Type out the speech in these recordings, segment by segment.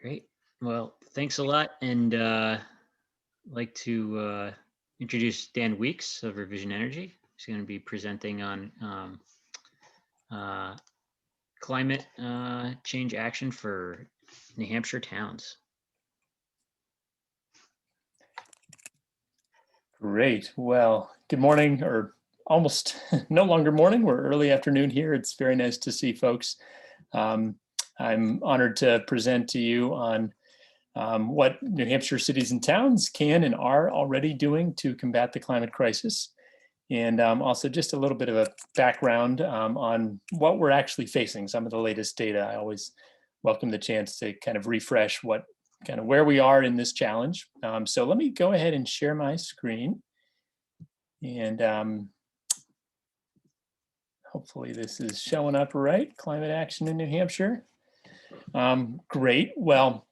Great. Well, thanks a lot. And like to introduce Dan Weeks of Revision Energy. He's going to be presenting on uh, climate change action for New Hampshire towns. Great. Well, good morning, or almost no longer morning. We're early afternoon here. It's very nice to see folks. I'm honored to present to you on what New Hampshire cities and towns can and are already doing to combat the climate crisis. And also just a little bit of a background on what we're actually facing, some of the latest data. I always welcome the chance to kind of refresh where we are in this challenge. So let me go ahead and share my screen. And hopefully this is showing up right. Climate action in New Hampshire. Great. Well,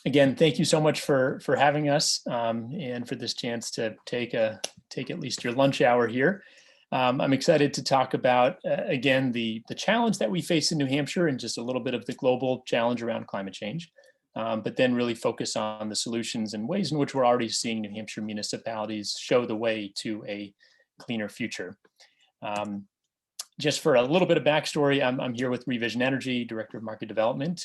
again, thank you so much for having us and for this chance to take at least your lunch hour here. I'm excited to talk about, again, the challenge that we face in New Hampshire and just a little bit of the global challenge around climate change, but then really focus on the solutions and ways in which we're already seeing New Hampshire municipalities show the way to a cleaner future. Just for a little bit of backstory, I'm here with Revision Energy, Director of Market Development.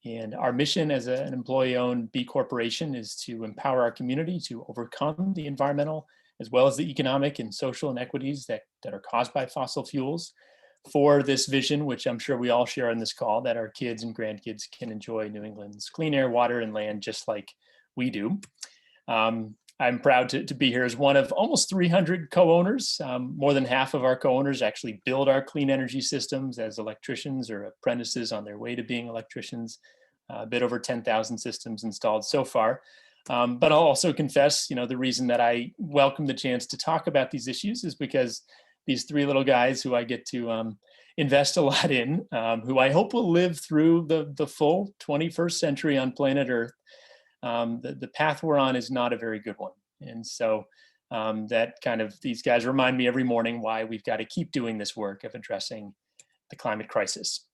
And our mission as an employee-owned B Corporation is to empower our community to overcome the environmental as well as the economic and social inequities that are caused by fossil fuels for this vision, which I'm sure we all share on this call, that our kids and grandkids can enjoy New England's clean air, water, and land just like we do. I'm proud to be here as one of almost 300 co-owners. More than half of our co-owners actually build our clean energy systems as electricians or apprentices on their way to being electricians. A bit over 10,000 systems installed so far. But I'll also confess, the reason that I welcome the chance to talk about these issues is because these three little guys who I get to invest a lot in, who I hope will live through the full 21st century on planet Earth, the path we're on is not a very good one. And so these guys remind me every morning why we've got to keep doing this work of addressing the climate crisis.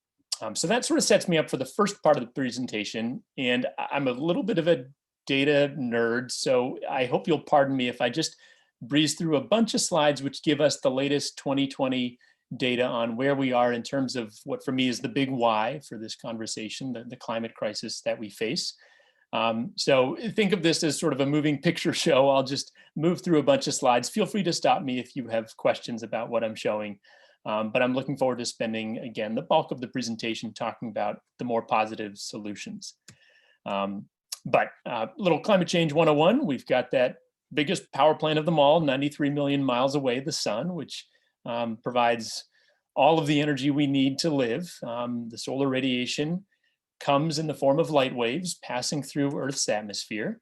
So that sort of sets me up for the first part of the presentation. And I'm a little bit of a data nerd, so I hope you'll pardon me if I just breeze through a bunch of slides which give us the latest 2020 data on where we are in terms of what for me is the big why for this conversation, the climate crisis that we face. So think of this as sort of a moving picture show. I'll just move through a bunch of slides. Feel free to stop me if you have questions about what I'm showing. But I'm looking forward to spending, again, the bulk of the presentation talking about the more positive solutions. But little climate change 101, we've got that biggest power plant of them all, 93 million miles away, the sun, which provides all of the energy we need to live. The solar radiation comes in the form of light waves passing through Earth's atmosphere.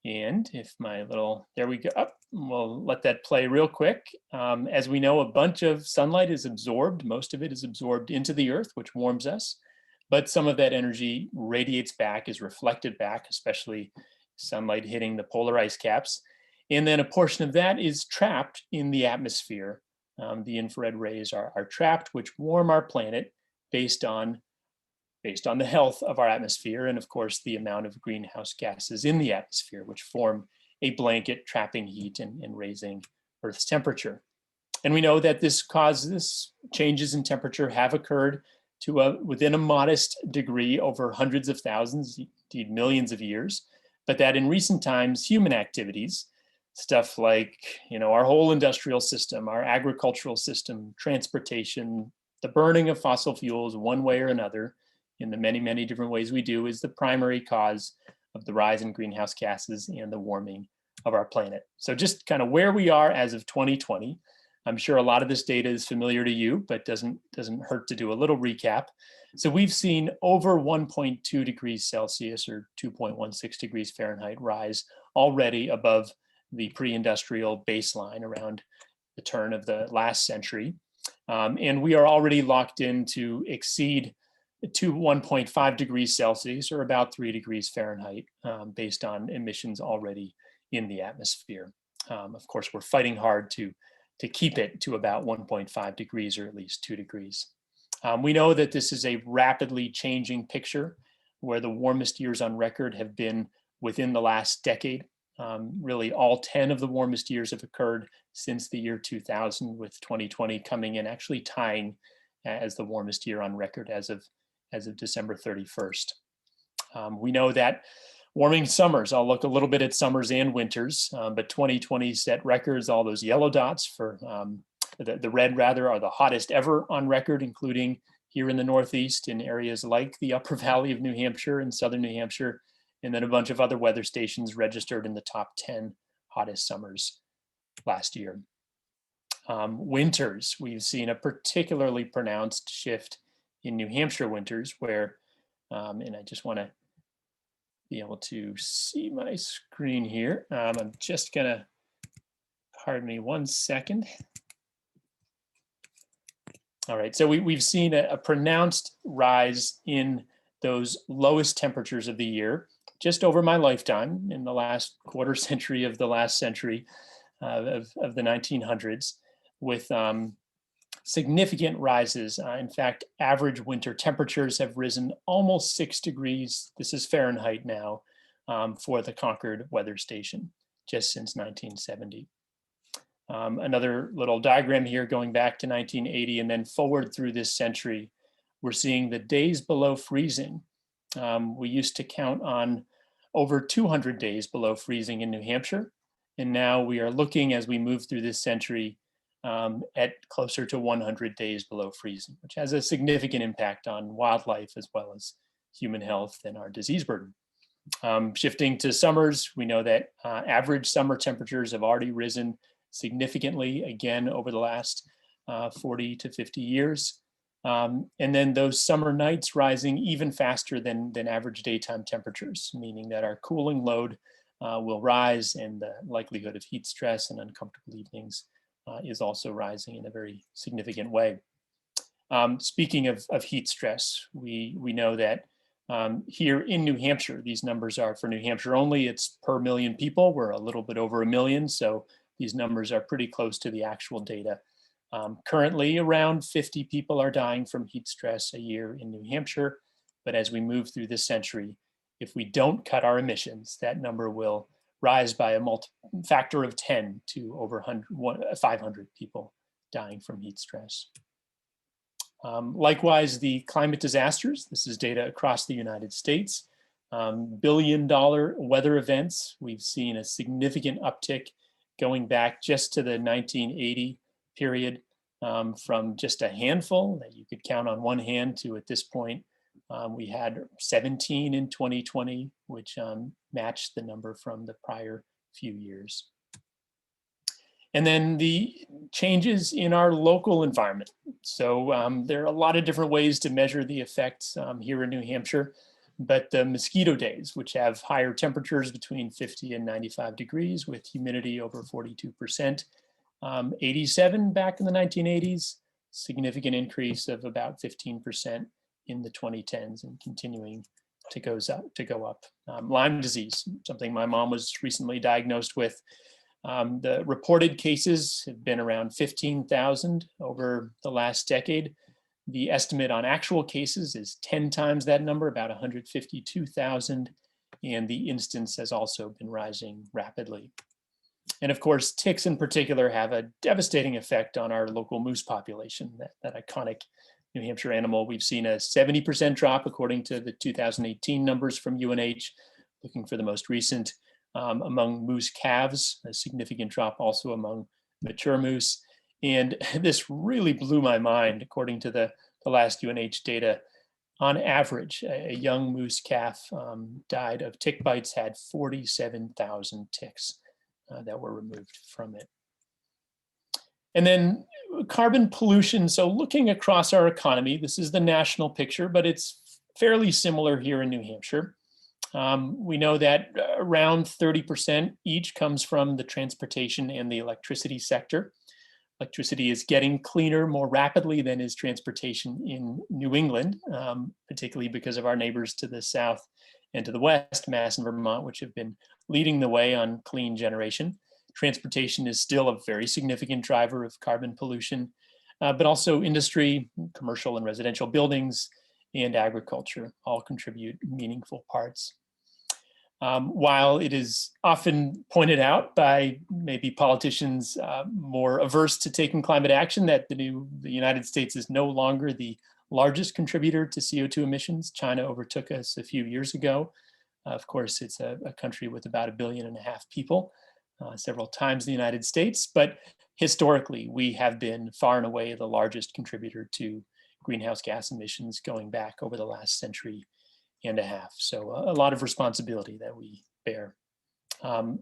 And if there we go, we'll let that play real quick. As we know, a bunch of sunlight is absorbed. Most of it is absorbed into the Earth, which warms us. But some of that energy radiates back, is reflected back, especially sunlight hitting the polar ice caps. And then a portion of that is trapped in the atmosphere. The infrared rays are trapped, which warm our planet based on the health of our atmosphere and, of course, the amount of greenhouse gases in the atmosphere, which form a blanket trapping heat and raising Earth's temperature. And we know that this changes in temperature have occurred within a modest degree over hundreds of thousands, indeed millions of years, but that in recent times, human activities, stuff like our whole industrial system, our agricultural system, transportation, the burning of fossil fuels one way or another, in the many, many different ways we do, is the primary cause of the rise in greenhouse gases and the warming of our planet. So just kind of where we are as of 2020. I'm sure a lot of this data is familiar to you, but doesn't hurt to do a little recap. So we've seen over 1.2 degrees Celsius or 2.16 degrees Fahrenheit rise already above the pre-industrial baseline around the turn of the last century. And we are already locked in to exceed to 1.5 degrees Celsius or about 3 degrees Fahrenheit based on emissions already in the atmosphere. Of course, we're fighting hard to keep it to about 1.5 degrees or at least 2 degrees. We know that this is a rapidly changing picture. where the warmest years on record have been within the last decade. Really, all 10 of the warmest years have occurred since the year 2000, with 2020 coming in actually tying as the warmest year on record as of December 31st. We know that warming summers, I'll look a little bit at summers and winters, but 2020 set records. All those yellow dots for the red rather are the hottest ever on record, including here in the Northeast in areas like the Upper Valley of New Hampshire and Southern New Hampshire, and then a bunch of other weather stations registered in the top 10 hottest summers last year. Winters, we've seen a particularly pronounced shift in New Hampshire winters where, and I just want to be able to see my screen here. I'm just gonna, pardon me 1 second. All right, so we've seen a pronounced rise in those lowest temperatures of the year just over my lifetime in the last quarter century of the last century of the 1900s, with significant rises. In fact, average winter temperatures have risen almost 6 degrees. This is Fahrenheit now, for the Concord weather station just since 1970. Another little diagram here going back to 1980 and then forward through this century. We're seeing the days below freezing. We used to count on over 200 days below freezing in New Hampshire. And now we are looking, as we move through this century, at closer to 100 days below freezing, which has a significant impact on wildlife as well as human health and our disease burden. Shifting to summers, we know that average summer temperatures have already risen significantly again over the last 40 to 50 years. And then those summer nights rising even faster than average daytime temperatures, meaning that our cooling load will rise and the likelihood of heat stress and uncomfortable evenings is also rising in a very significant way. Speaking of heat stress, we know that here in New Hampshire, these numbers are for New Hampshire only. It's per million people. We're a little bit over 1 million, so these numbers are pretty close to the actual data. Currently, around 50 people are dying from heat stress a year in New Hampshire, but as we move through this century, if we don't cut our emissions, that number will rise by a factor of 10 to over 500 people dying from heat stress. Likewise, the climate disasters, this is data across the United States, billion-dollar weather events. We've seen a significant uptick going back just to the 1980 period, from just a handful that you could count on one hand to at this point, we had 17 in 2020, which matched the number from the prior few years. And then the changes in our local environment. So there are a lot of different ways to measure the effects here in New Hampshire, but the mosquito days, which have higher temperatures between 50 and 95 degrees with humidity over 42%, 87 back in the 1980s, significant increase of about 15% in the 2010s and continuing to go up. Lyme disease, something my mom was recently diagnosed with. The reported cases have been around 15,000 over the last decade. The estimate on actual cases is 10 times that number, about 152,000, and the incidence has also been rising rapidly. And of course, ticks in particular have a devastating effect on our local moose population, that iconic New Hampshire animal. We've seen a 70% drop according to the 2018 numbers from UNH, looking for the most recent, among moose calves, a significant drop also among mature moose. And this really blew my mind. According to the last UNH data, on average, a young moose calf died of tick bites, had 47,000 ticks that were removed from it. And then carbon pollution. So looking across our economy, this is the national picture, but it's fairly similar here in New Hampshire. We know that around 30% each comes from the transportation and the electricity sector. Electricity is getting cleaner more rapidly than is transportation in New England, particularly because of our neighbors to the south and to the west, Mass and Vermont, which have been leading the way on clean generation. Transportation is still a very significant driver of carbon pollution, but also industry, commercial and residential buildings, and agriculture all contribute meaningful parts. While it is often pointed out by maybe politicians more averse to taking climate action that the United States is no longer the largest contributor to CO2 emissions. China overtook us a few years ago. Of course, it's a country with about 1.5 billion people, several times the United States, but historically, we have been far and away the largest contributor to greenhouse gas emissions going back over the last century and a half. So a lot of responsibility that we bear.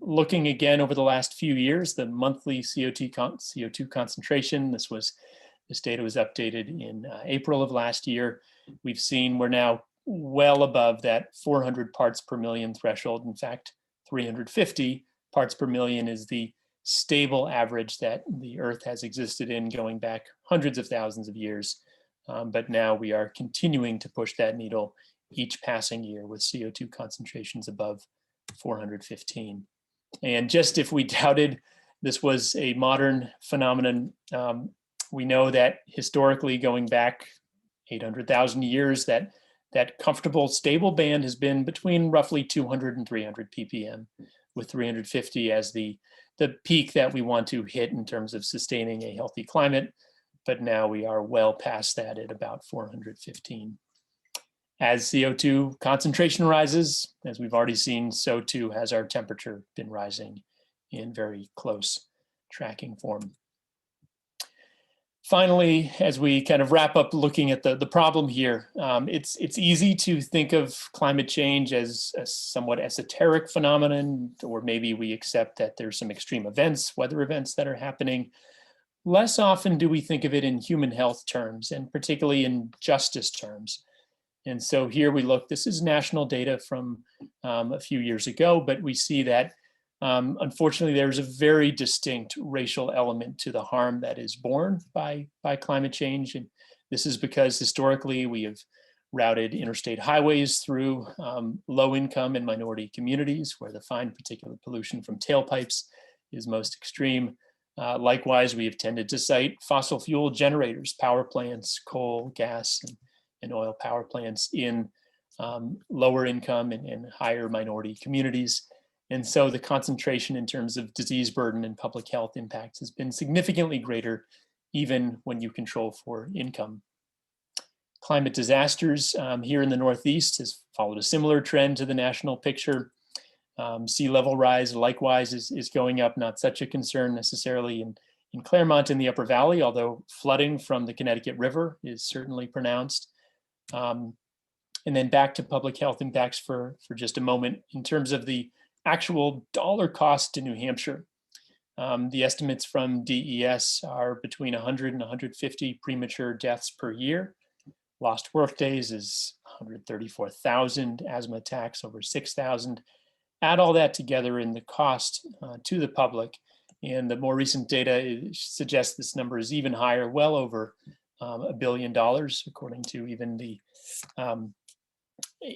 Looking again over the last few years, the monthly CO2 concentration, this data was updated in April of last year. We've seen we're now well above that 400 parts per million threshold. In fact, 350 parts per million is the stable average that the Earth has existed in going back hundreds of thousands of years. But now we are continuing to push that needle each passing year with CO2 concentrations above 415. And just if we doubted this was a modern phenomenon, we know that historically going back 800,000 years, that comfortable stable band has been between roughly 200 and 300 ppm, with 350 as the peak that we want to hit in terms of sustaining a healthy climate. But now we are well past that at about 415. As CO2 concentration rises, as we've already seen, so too has our temperature been rising in very close tracking form. Finally, as we kind of wrap up looking at the problem here, it's easy to think of climate change as a somewhat esoteric phenomenon, or maybe we accept that there's some extreme events, weather events that are happening. Less often do we think of it in human health terms, and particularly in justice terms. And so here we look, this is national data from a few years ago, but we see that unfortunately there's a very distinct racial element to the harm that is borne by climate change. And this is because historically we have routed interstate highways through low income and minority communities where the fine particulate pollution from tailpipes is most extreme. Likewise, we have tended to cite fossil fuel generators, power plants, coal, gas, and oil power plants in lower income and higher minority communities. And so the concentration in terms of disease burden and public health impacts has been significantly greater, even when you control for income. Climate disasters here in the Northeast has followed a similar trend to the national picture. Sea level rise likewise is going up, not such a concern necessarily in Claremont in the Upper Valley, although flooding from the Connecticut River is certainly pronounced. And then back to public health impacts for just a moment. In terms of the actual dollar cost to New Hampshire, the estimates from DES are between 100 and 150 premature deaths per year. Lost work days is 134,000, asthma attacks over 6,000. Add all that together in the cost to the public, and the more recent data suggests this number is even higher, well over $1 billion, according to even the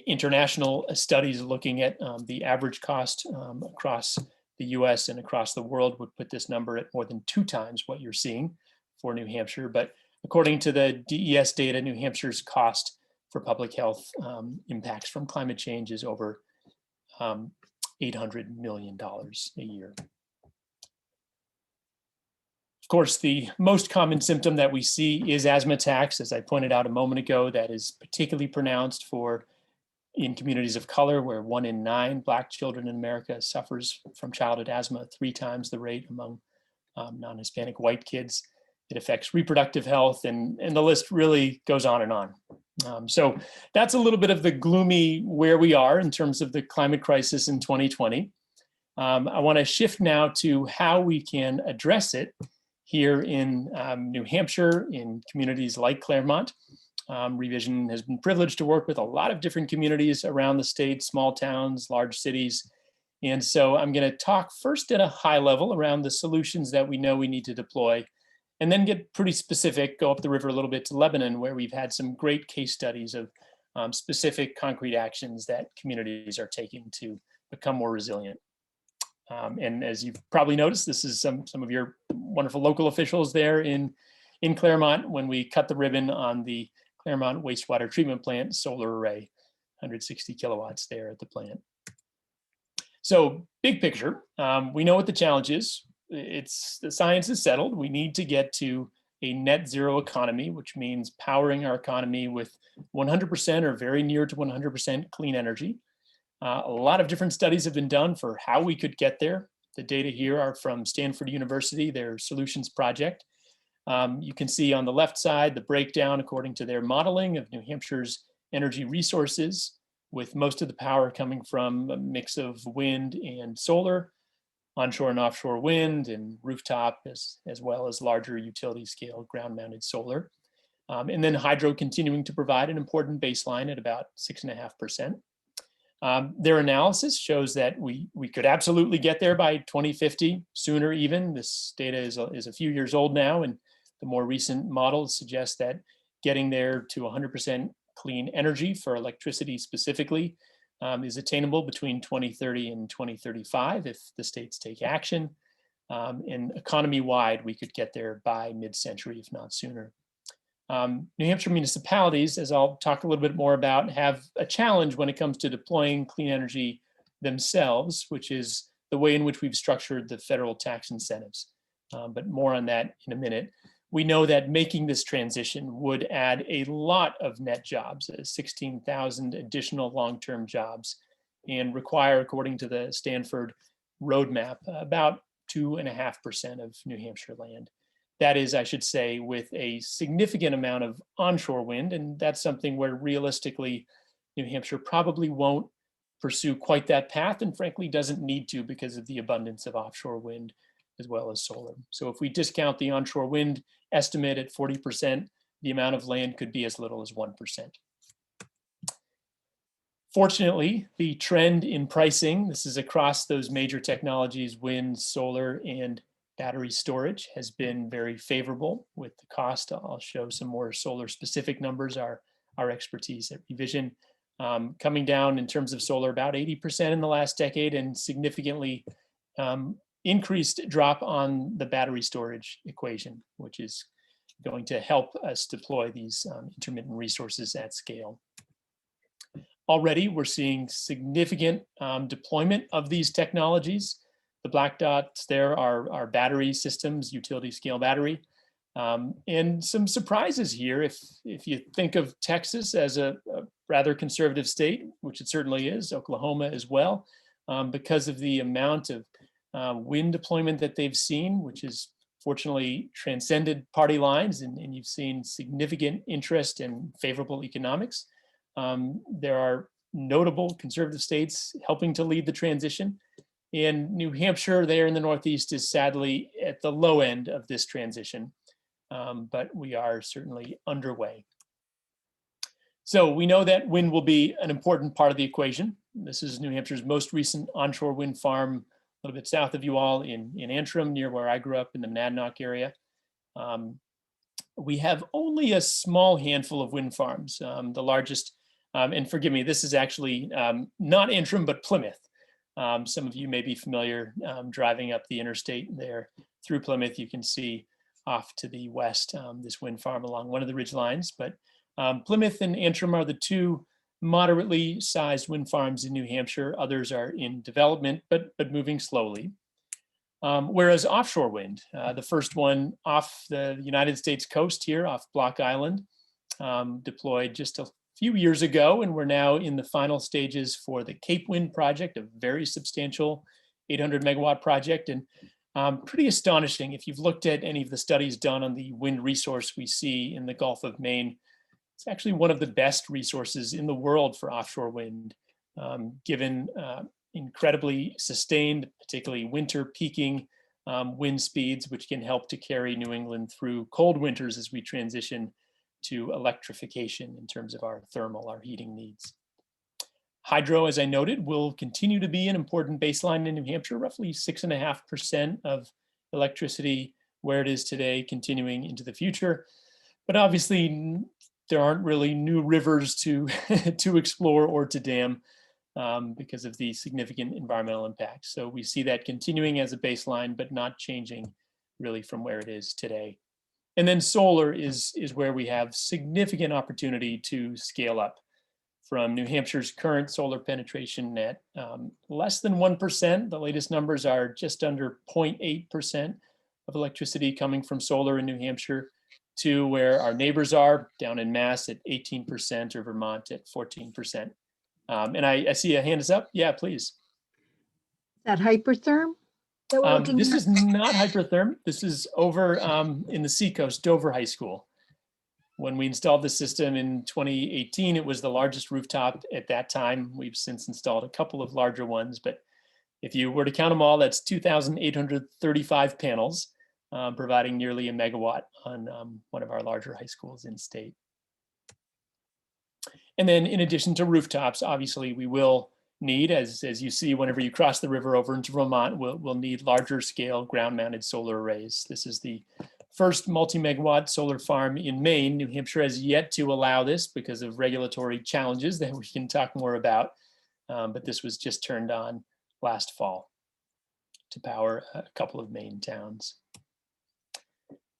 international studies looking at the average cost across the US and across the world would put this number at more than 2 times what you're seeing for New Hampshire. But according to the DES data, New Hampshire's cost for public health impacts from climate change is over $800 million a year. Of course, the most common symptom that we see is asthma attacks. As I pointed out a moment ago, that is particularly pronounced in communities of color, where 1 in 9 Black children in America suffers from childhood asthma, 3 times the rate among non-Hispanic white kids. It affects reproductive health, and the list really goes on and on. So that's a little bit of the gloomy where we are in terms of the climate crisis in 2020. I want to shift now to how we can address it here in New Hampshire, in communities like Claremont. Revision has been privileged to work with a lot of different communities around the state, small towns, large cities. And so I'm going to talk first at a high level around the solutions that we know we need to deploy, and then get pretty specific, go up the river a little bit to Lebanon, where we've had some great case studies of specific concrete actions that communities are taking to become more resilient. And as you've probably noticed, this is some of your wonderful local officials there in Claremont when we cut the ribbon on the Claremont wastewater treatment plant solar array, 160 kilowatts there at the plant. So big picture, we know what the challenge is. The science is settled. We need to get to a net zero economy, which means powering our economy with 100% or very near to 100% clean energy. A lot of different studies have been done for how we could get there. The data here are from Stanford University, their solutions project. You can see on the left side the breakdown according to their modeling of New Hampshire's energy resources, with most of the power coming from a mix of wind and solar, onshore and offshore wind, and rooftop, as well as larger utility scale ground mounted solar. And then hydro continuing to provide an important baseline at about 6.5%. Their analysis shows that we could absolutely get there by 2050, sooner even. This data is a few years old now, and the more recent models suggest that getting there to 100% clean energy for electricity specifically is attainable between 2030 and 2035 if the states take action. And economy-wide, we could get there by mid-century, if not sooner. New Hampshire municipalities, as I'll talk a little bit more about, have a challenge when it comes to deploying clean energy themselves, which is the way in which we've structured the federal tax incentives. But more on that in a minute. We know that making this transition would add a lot of net jobs, 16,000 additional long-term jobs, and require, according to the Stanford roadmap, about 2.5% of New Hampshire land. That is, I should say, with a significant amount of onshore wind, and that's something where realistically, New Hampshire probably won't pursue quite that path, and frankly doesn't need to because of the abundance of offshore wind as well as solar. So if we discount the onshore wind estimate at 40%, the amount of land could be as little as 1%. Fortunately, the trend in pricing, this is across those major technologies, wind, solar, and battery storage, has been very favorable with the cost. I'll show some more solar specific numbers, our expertise at Revision, coming down in terms of solar about 80% in the last decade, and significantly increased drop on the battery storage equation, which is going to help us deploy these intermittent resources at scale. Already, we're seeing significant deployment of these technologies. The black dots there are battery systems, utility scale battery. And some surprises here, if you think of Texas as a rather conservative state, which it certainly is, Oklahoma as well, because of the amount of wind deployment that they've seen, which has fortunately transcended party lines, and you've seen significant interest in favorable economics. There are notable conservative states helping to lead the transition. And New Hampshire there in the Northeast is sadly at the low end of this transition, but we are certainly underway. So we know that wind will be an important part of the equation. This is New Hampshire's most recent onshore wind farm, a little bit south of you all in Antrim, near where I grew up in the Monadnock area. We have only a small handful of wind farms. The largest, and forgive me, this is actually not Antrim, but Plymouth. Some of you may be familiar driving up the interstate there through Plymouth. You can see off to the west this wind farm along one of the ridge lines. But Plymouth and Antrim are the two moderately sized wind farms in New Hampshire. Others are in development, but moving slowly. Whereas offshore wind, the first one off the United States coast here, off Block Island, deployed just a few years ago, and we're now in the final stages for the Cape Wind project, a very substantial 800 megawatt project, and pretty astonishing. If you've looked at any of the studies done on the wind resource we see in the Gulf of Maine, it's actually one of the best resources in the world for offshore wind, given incredibly sustained, particularly winter peaking wind speeds, which can help to carry New England through cold winters as we transition to electrification in terms of our heating needs. Hydro, as I noted, will continue to be an important baseline in New Hampshire, roughly 6.5% of electricity where it is today, continuing into the future. But obviously, there aren't really new rivers to, to explore or to dam because of the significant environmental impacts. So we see that continuing as a baseline, but not changing really from where it is today. And then solar is where we have significant opportunity to scale up from New Hampshire's current solar penetration at less than 1%. The latest numbers are just under 0.8% of electricity coming from solar in New Hampshire, to where our neighbors are down in Mass at 18% or Vermont at 14%. And I see a hand is up. Yeah, please. That hypertherm that we're looking This at? is not hypertherm. This is over in the Seacoast, Dover High School. When we installed the system in 2018, it was the largest rooftop at that time. We've since installed a couple of larger ones, but if you were to count them all, that's 2,835 panels, providing nearly a megawatt on one of our larger high schools in state. And then in addition to rooftops, obviously we will need, as you see whenever you cross the river over into Vermont, we'll need larger scale ground mounted solar arrays. This is the first multi-megawatt solar farm in Maine. New Hampshire has yet to allow this because of regulatory challenges that we can talk more about. But this was just turned on last fall to power a couple of Maine towns.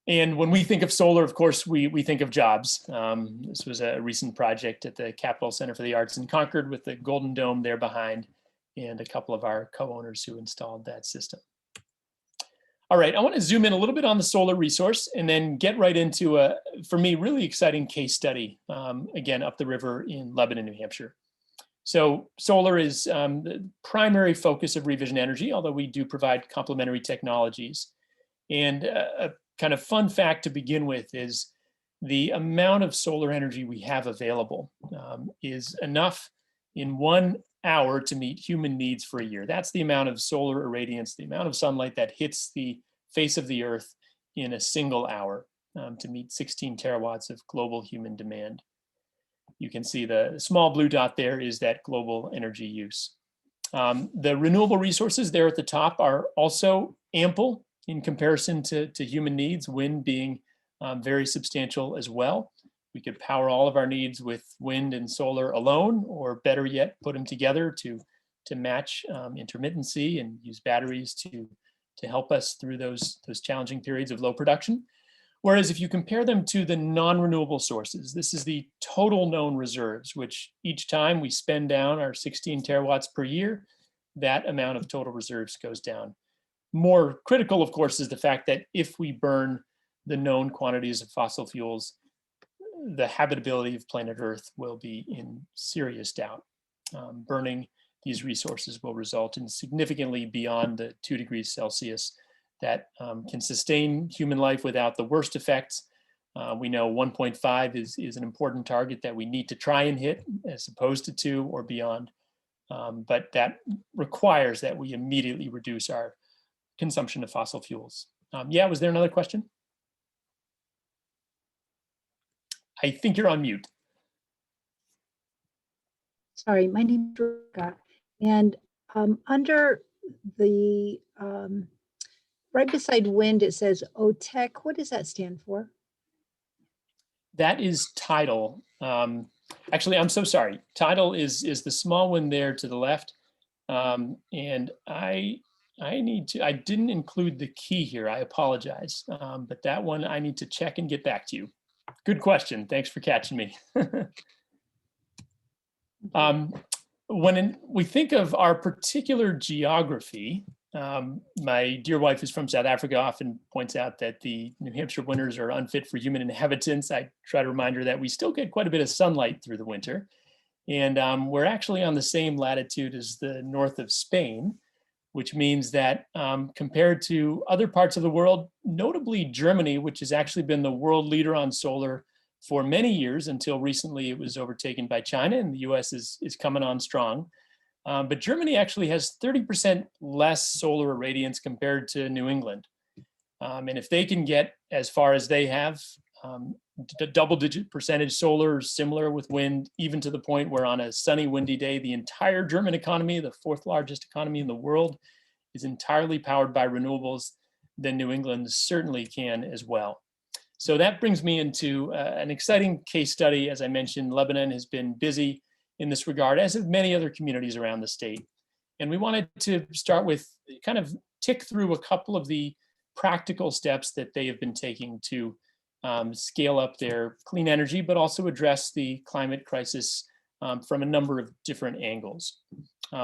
And when we think of solar, of course, we think of jobs. This was a recent project at the Capitol Center for the Arts in Concord with the Golden Dome there behind, and a couple of our co-owners who installed that system. All right, I want to zoom in a little bit on the solar resource and then get right into a, for me, really exciting case study, again, up the river in Lebanon, New Hampshire. So solar is the primary focus of Revision Energy, although we do provide complementary technologies. And a kind of fun fact to begin with is the amount of solar energy we have available is enough in 1 hour to meet human needs for a year. That's the amount of solar irradiance, the amount of sunlight that hits the face of the earth in a single hour to meet 16 terawatts of global human demand. You can see the small blue dot there is that global energy use. The renewable resources there at the top are also ample in comparison to human needs, wind being very substantial as well. We could power all of our needs with wind and solar alone, or better yet, put them together to match intermittency and use batteries to help us through those challenging periods of low production. Whereas if you compare them to the non-renewable sources, this is the total known reserves, which each time we spend down our 16 terawatts per year, that amount of total reserves goes down. More critical, of course, is the fact that if we burn the known quantities of fossil fuels, the habitability of planet Earth will be in serious doubt. Burning these resources will result in significantly beyond the 2 degrees Celsius that can sustain human life without the worst effects. We know 1.5 is an important target that we need to try and hit as opposed to 2 or beyond. But that requires that we immediately reduce our consumption of fossil fuels. Yeah, was there another question? I think you're on mute. Sorry, my name is Rebecca. And under the, right beside wind, it says OTEC. What does that stand for? That is tidal. Actually, I'm so sorry. Tidal is the small one there to the left. And I didn't include the key here. I apologize. But that one I need to check and get back to you. Good question. Thanks for catching me. When we think of our particular geography, my dear wife is from South Africa, often points out that the New Hampshire winters are unfit for human inhabitants. I try to remind her that we still get quite a bit of sunlight through the winter. And we're actually on the same latitude as the north of Spain, which means that compared to other parts of the world, notably Germany, which has actually been the world leader on solar for many years until recently it was overtaken by China, and the US is coming on strong. But Germany actually has 30% less solar irradiance compared to New England. And if they can get as far as they have, double-digit percentage solar, similar with wind, even to the point where on a sunny, windy day, the entire German economy, the 4th largest economy in the world, is entirely powered by renewables, then New England certainly can as well. So that brings me into an exciting case study. As I mentioned, Lebanon has been busy in this regard, as have many other communities around the state. And we wanted to start with kind of tick through a couple of the practical steps that they have been taking to scale up their clean energy, but also address the climate crisis from a number of different angles.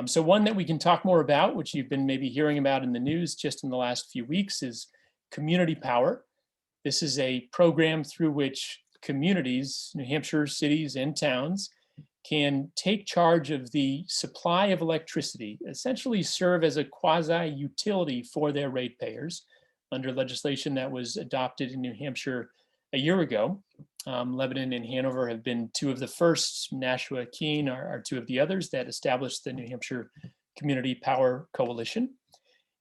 So one that we can talk more about, which you've been maybe hearing about in the news just in the last few weeks, is community power. This is a program through which communities, New Hampshire cities and towns, can take charge of the supply of electricity, essentially serve as a quasi-utility for their ratepayers under legislation that was adopted in New Hampshire a year ago. Lebanon and Hanover have been two of the first. Nashua, Keene are two of the others that established the New Hampshire Community Power Coalition.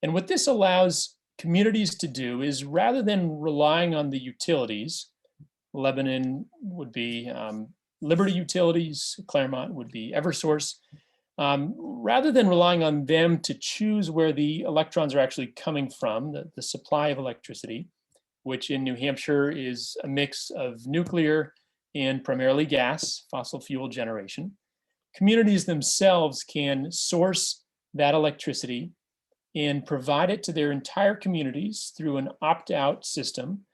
And what this allows communities to do is, rather than relying on the utilities, Lebanon would be Liberty Utilities, Claremont would be Eversource, rather than relying on them to choose where the electrons are actually coming from, the supply of electricity, which in New Hampshire is a mix of nuclear and primarily gas, fossil fuel generation. Communities themselves can source that electricity and provide it to their entire communities through an opt-out system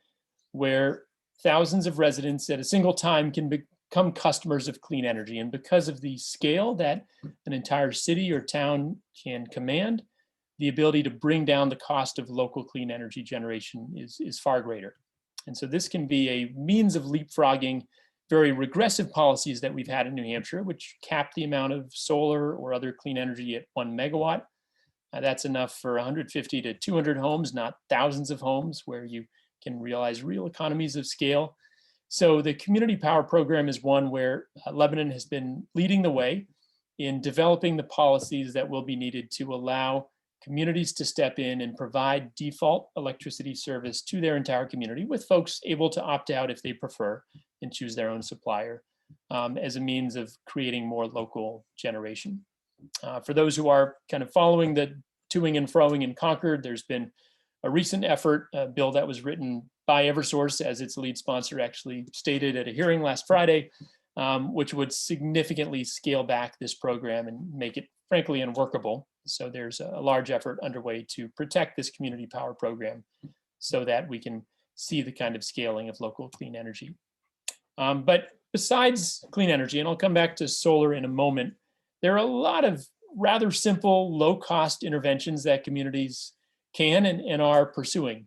where thousands of residents at a single time can become customers of clean energy. And because of the scale that an entire city or town can command, the ability to bring down the cost of local clean energy generation is far greater. And so this can be a means of leapfrogging very regressive policies that we've had in New Hampshire, which cap the amount of solar or other clean energy at 1 megawatt. That's enough for 150 to 200 homes, not thousands of homes, where you can realize real economies of scale. So the community power program is one where Lebanon has been leading the way in developing the policies that will be needed to allow communities to step in and provide default electricity service to their entire community, with folks able to opt out if they prefer and choose their own supplier, as a means of creating more local generation. For those who are kind of following the toing and froing in Concord, there's been a recent effort, a bill that was written by Eversource as its lead sponsor actually stated at a hearing last Friday, which would significantly scale back this program and make it frankly unworkable. So there's a large effort underway to protect this community power program so that we can see the kind of scaling of local clean energy. But besides clean energy, and I'll come back to solar in a moment, there are a lot of rather simple, low-cost interventions that communities can and are pursuing.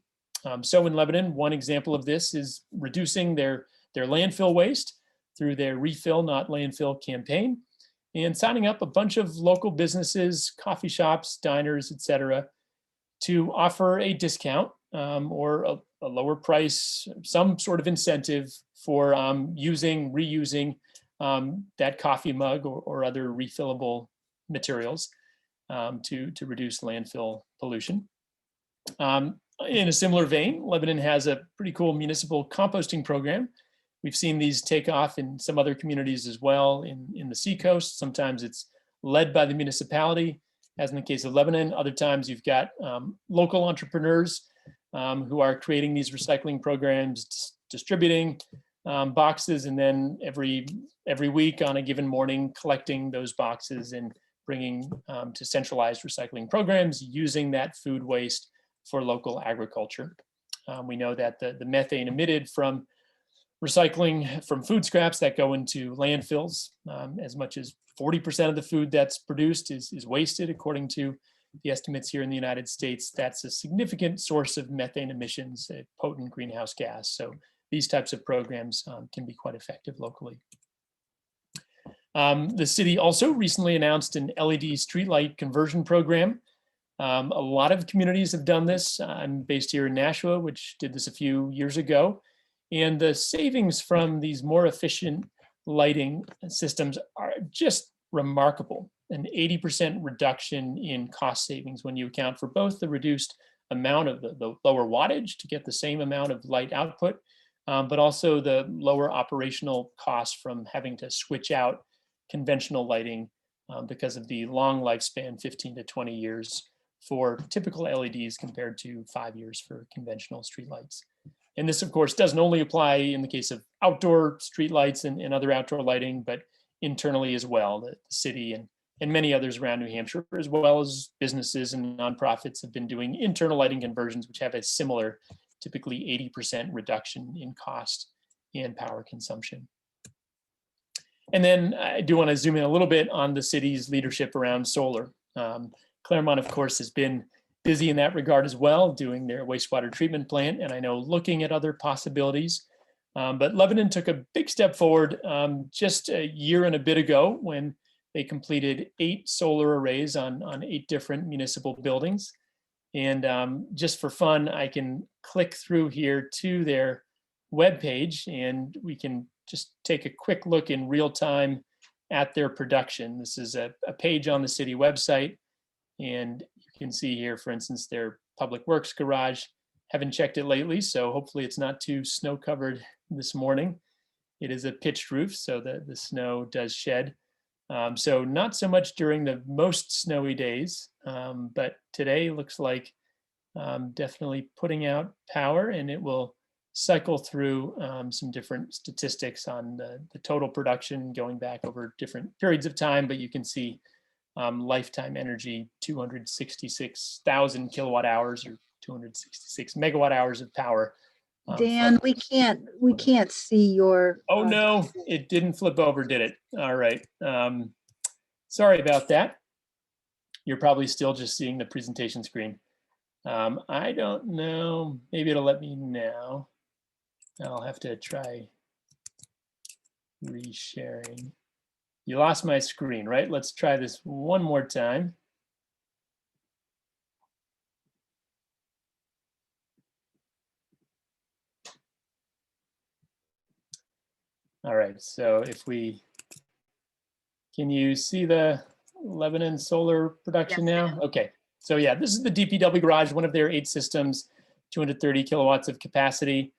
So in Lebanon, one example of this is reducing their landfill waste through their Refill Not Landfill campaign, and signing up a bunch of local businesses, coffee shops, diners, et cetera, to offer a discount or a lower price, some sort of incentive for reusing that coffee mug or other refillable materials to reduce landfill pollution. In a similar vein, Lebanon has a pretty cool municipal composting program. We've seen these take off in some other communities as well in the Seacoast. Sometimes it's led by the municipality, as in the case of Lebanon. Other times you've got local entrepreneurs who are creating these recycling programs, distributing boxes, and then every week on a given morning, collecting those boxes and bringing to centralized recycling programs, using that food waste for local agriculture. We know that the methane emitted from recycling from food scraps that go into landfills, as much as 40% of the food that's produced is wasted, according to the estimates here in the United States. That's a significant source of methane emissions, a potent greenhouse gas. So these types of programs can be quite effective locally. The city also recently announced an LED streetlight conversion program. A lot of communities have done this. I'm based here in Nashua, which did this a few years ago. And the savings from these more efficient lighting systems are just remarkable. An 80% reduction in cost savings when you account for both the reduced amount of the lower wattage to get the same amount of light output, but also the lower operational costs from having to switch out conventional lighting because of the long lifespan, 15 to 20 years for typical LEDs compared to 5 years for conventional streetlights. And this, of course, doesn't only apply in the case of outdoor streetlights and other outdoor lighting, but internally as well. The city and many others around New Hampshire, as well as businesses and nonprofits, have been doing internal lighting conversions, which have a similar typically 80% reduction in cost and power consumption. And then I do want to zoom in a little bit on the city's leadership around solar. Claremont, of course, has been busy in that regard as well, doing their wastewater treatment plant, and I know looking at other possibilities. But Lebanon took a big step forward just a year and a bit ago when they completed 8 solar arrays on 8 different municipal buildings. And just for fun, I can click through here to their webpage and we can just take a quick look in real time at their production. This is a page on the city website. And you can see here, for instance, their public works garage. Haven't checked it lately, so hopefully it's not too snow covered this morning. It is a pitched roof, so the snow does shed. So not so much during the most snowy days, but today looks like definitely putting out power, and it will cycle through some different statistics on the total production going back over different periods of time, but you can see lifetime energy, 266,000 kilowatt hours or 266 megawatt hours of power. Dan, we can't see your. Oh no, it didn't flip over, did it? All right. Sorry about that. You're probably still just seeing the presentation screen. I don't know. Maybe it'll let me now. I'll have to try resharing. You lost my screen, right? Let's try this one more time. All right, so if we, can you see the Lebanon solar production now? Okay, so yeah, this is the DPW garage, one of their 8 systems, 230 kilowatts of capacity.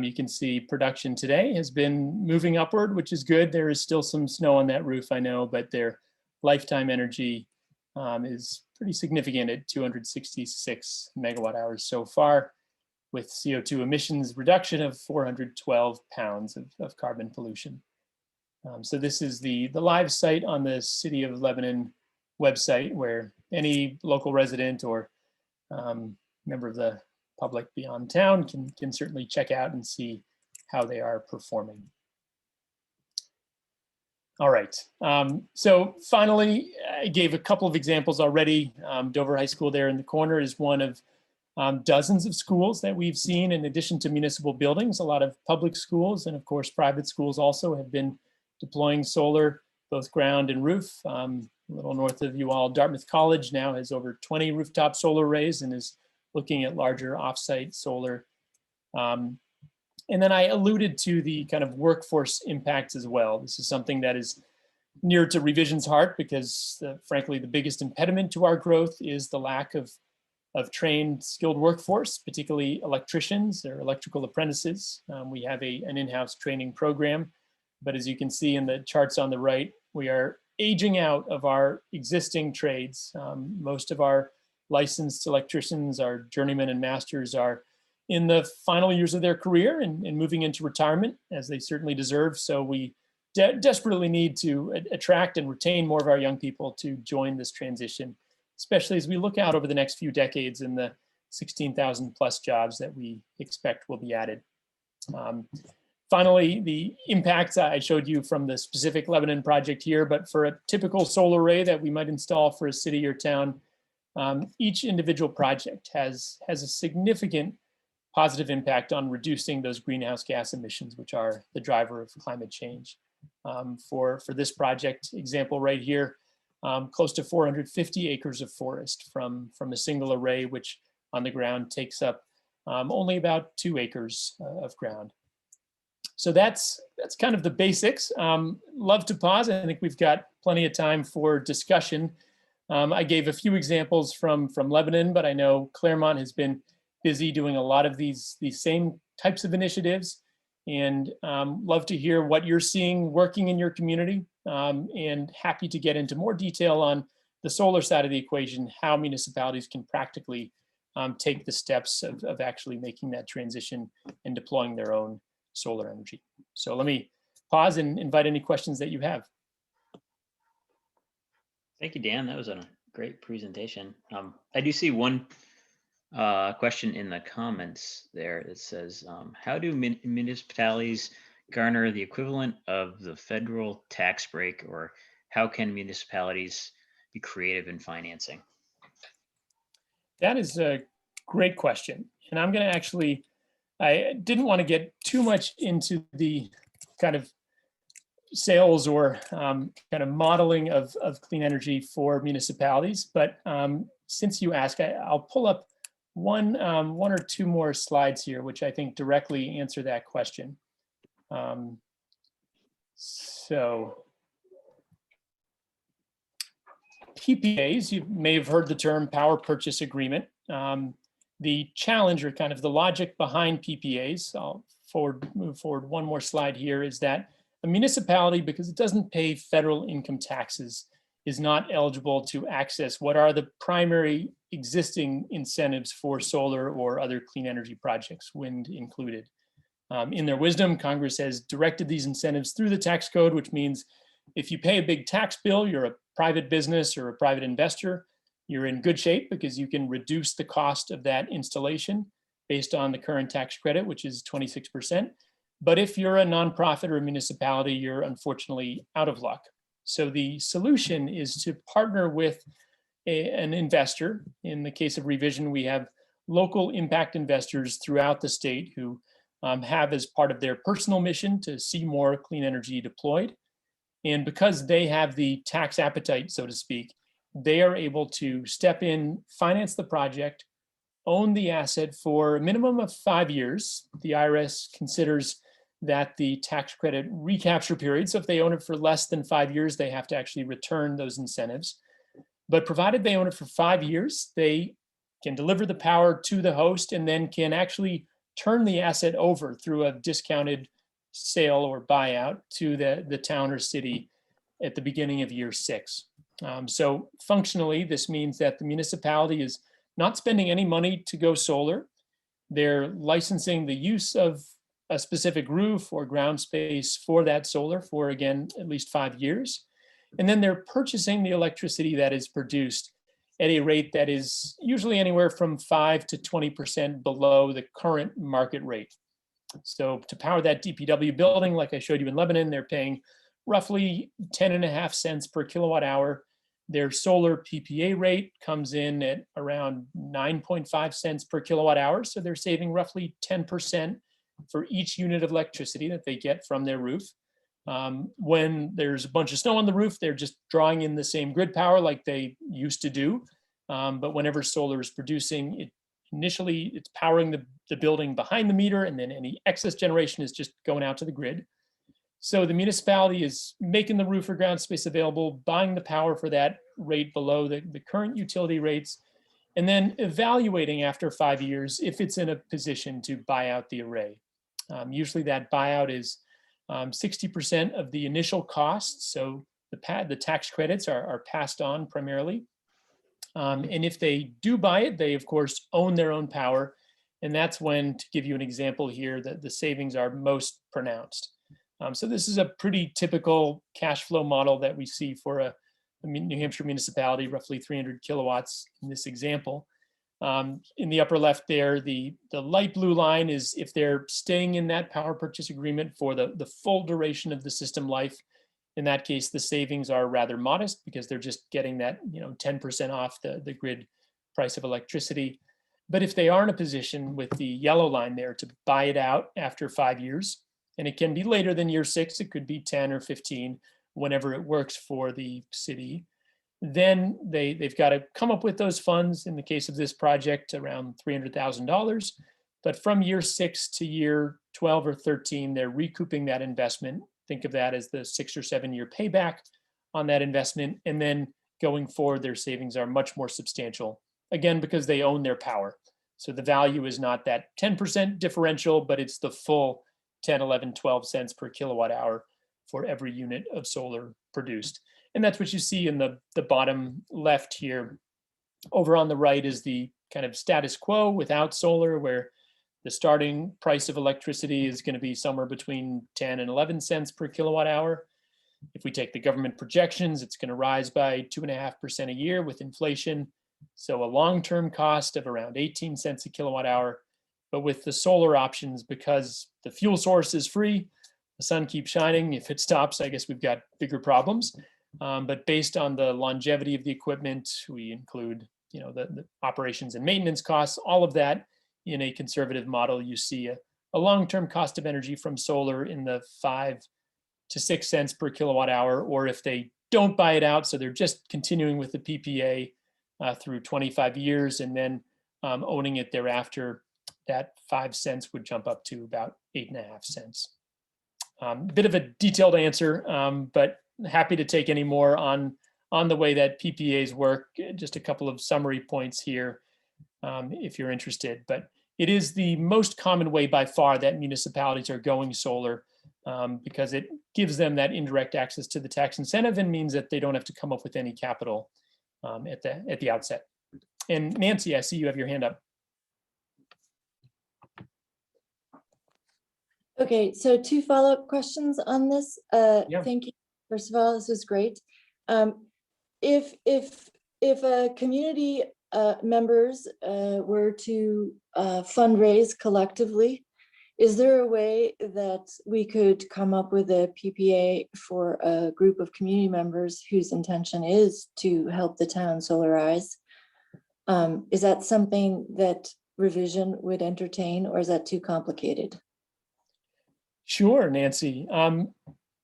You can see production today has been moving upward, which is good. There is still some snow on that roof, I know, but their lifetime energy is pretty significant at 266 megawatt hours so far, with CO2 emissions reduction of 412 pounds of carbon pollution. So this is the live site on the City of Lebanon website, where any local resident or member of the public beyond town can certainly check out and see how they are performing. All right, so finally, I gave a couple of examples already. Dover High School there in the corner is one of dozens of schools that we've seen. In addition to municipal buildings, a lot of public schools and of course private schools also have been deploying solar, both ground and roof. A little north of you all, Dartmouth College now has over 20 rooftop solar arrays and is looking at larger offsite solar. And then I alluded to the kind of workforce impacts as well. This is something that is near to Revision's heart because frankly, the biggest impediment to our growth is the lack of trained skilled workforce, particularly electricians or electrical apprentices. We have an in-house training program, but as you can see in the charts on the right, we are aging out of our existing trades. Most of our licensed electricians, our journeymen and masters are in the final years of their career and moving into retirement, as they certainly deserve. So we desperately need to attract and retain more of our young people to join this transition, especially as we look out over the next few decades and the 16,000 plus jobs that we expect will be added. Finally, the impacts I showed you from the specific Lebanon project here, but for a typical solar array that we might install for a city or town, each individual project has a significant positive impact on reducing those greenhouse gas emissions, which are the driver of climate change. For this project example right here, close to 450 acres of forest from a single array, which on the ground takes up only about 2 acres of ground. So that's kind of the basics. Love to pause. I think we've got plenty of time for discussion. I gave a few examples from Lebanon, but I know Claremont has been busy doing a lot of these same types of initiatives, and love to hear what you're seeing working in your community, and happy to get into more detail on the solar side of the equation, how municipalities can practically take the steps of actually making that transition and deploying their own solar energy. So let me pause and invite any questions that you have. Thank you, Dan. That was a great presentation. I do see one Question in the comments there. It says, how do municipalities garner the equivalent of the federal tax break, or how can municipalities be creative in financing? That is a great question. And I'm going to actually, I didn't want to get too much into the kind of sales or kind of modeling of clean energy for municipalities. But since you ask, I'll pull up one or two more slides here, which I think directly answer that question. So PPAs, you may have heard the term power purchase agreement. The challenge, or kind of the logic behind PPAs, I'll move forward one more slide here, is that a municipality, because it doesn't pay federal income taxes, is not eligible to access what are the primary existing incentives for solar or other clean energy projects, wind included. In their wisdom, Congress has directed these incentives through the tax code, which means if you pay a big tax bill, you're a private business or a private investor, you're in good shape because you can reduce the cost of that installation based on the current tax credit, which is 26%. But if you're a nonprofit or a municipality, you're unfortunately out of luck. So the solution is to partner with an investor. In the case of Revision, we have local impact investors throughout the state who have as part of their personal mission to see more clean energy deployed. And because they have the tax appetite, so to speak, they are able to step in, finance the project, own the asset for a minimum of 5 years. The IRS considers that the tax credit recapture period. So if they own it for less than 5 years, they have to actually return those incentives. But provided they own it for 5 years, they can deliver the power to the host and then can actually turn the asset over through a discounted sale or buyout to the town or city at the beginning of year 6. So functionally, this means that the municipality is not spending any money to go solar. They're licensing the use of a specific roof or ground space for that solar for, again, at least 5 years. And then they're purchasing the electricity that is produced at a rate that is usually anywhere from 5 to 20% below the current market rate. So to power that DPW building, like I showed you in Lebanon, they're paying roughly 10.5 cents per kilowatt hour. Their solar PPA rate comes in at around 9.5 cents per kilowatt hour. So they're saving roughly 10% for each unit of electricity that they get from their roof. When there's a bunch of snow on the roof, they're just drawing in the same grid power like they used to do. But whenever solar is producing, initially it's powering the building behind the meter, and then any excess generation is just going out to the grid. So the municipality is making the roof or ground space available, buying the power for that rate below the current utility rates, and then evaluating after 5 years if it's in a position to buy out the array. Usually that buyout is 60% of the initial costs. So the tax credits are passed on primarily. And if they do buy it, they of course own their own power. And that's when, to give you an example here, that the savings are most pronounced. So this is a pretty typical cash flow model that we see for a New Hampshire municipality, roughly 300 kilowatts in this example. In the upper left there, the light blue line is if they're staying in that power purchase agreement for the full duration of the system life. In that case, the savings are rather modest because they're just getting that 10% off the grid price of electricity. But if they are in a position with the yellow line there to buy it out after 5 years, and it can be later than year 6, it could be 10 or 15, whenever it works for the city, then they've got to come up with those funds. In the case of this project, around $300,000. But from year 6 to year 12 or 13, they're recouping that investment. Think of that as the 6 or 7 year payback on that investment. And then going forward, their savings are much more substantial, again, because they own their power. So the value is not that 10% differential, but it's the full 10, 11, 12 cents per kilowatt hour for every unit of solar produced. And that's what you see in the bottom left here. Over on the right is the kind of status quo without solar, where the starting price of electricity is going to be somewhere between 10 and 11 cents per kilowatt hour. If we take the government projections, it's going to rise by 2.5% a year with inflation. So a long-term cost of around 18 cents a kilowatt hour. But with the solar options, because the fuel source is free, the sun keeps shining. If it stops, I guess we've got bigger problems. But based on the longevity of the equipment, we include, the operations and maintenance costs, all of that in a conservative model. You see a long-term cost of energy from solar in the 5 to 6 cents per kilowatt hour, or if they don't buy it out, so they're just continuing with the PPA through 25 years and then owning it thereafter, that 5 cents would jump up to about 8.5 cents. Bit of a detailed answer, but happy to take any more on the way that PPAs work. Just a couple of summary points here, if you're interested. But it is the most common way by far that municipalities are going solar, because it gives them that indirect access to the tax incentive and means that they don't have to come up with any capital at the outset. And Nancy, I see you have your hand up. Okay, so 2 follow-up questions on this. Yeah. Thank you. First of all, this was great. If community members were to fundraise collectively, is there a way that we could come up with a PPA for a group of community members whose intention is to help the town solarize? Is that something that Revision would entertain, or is that too complicated? Think Nancy.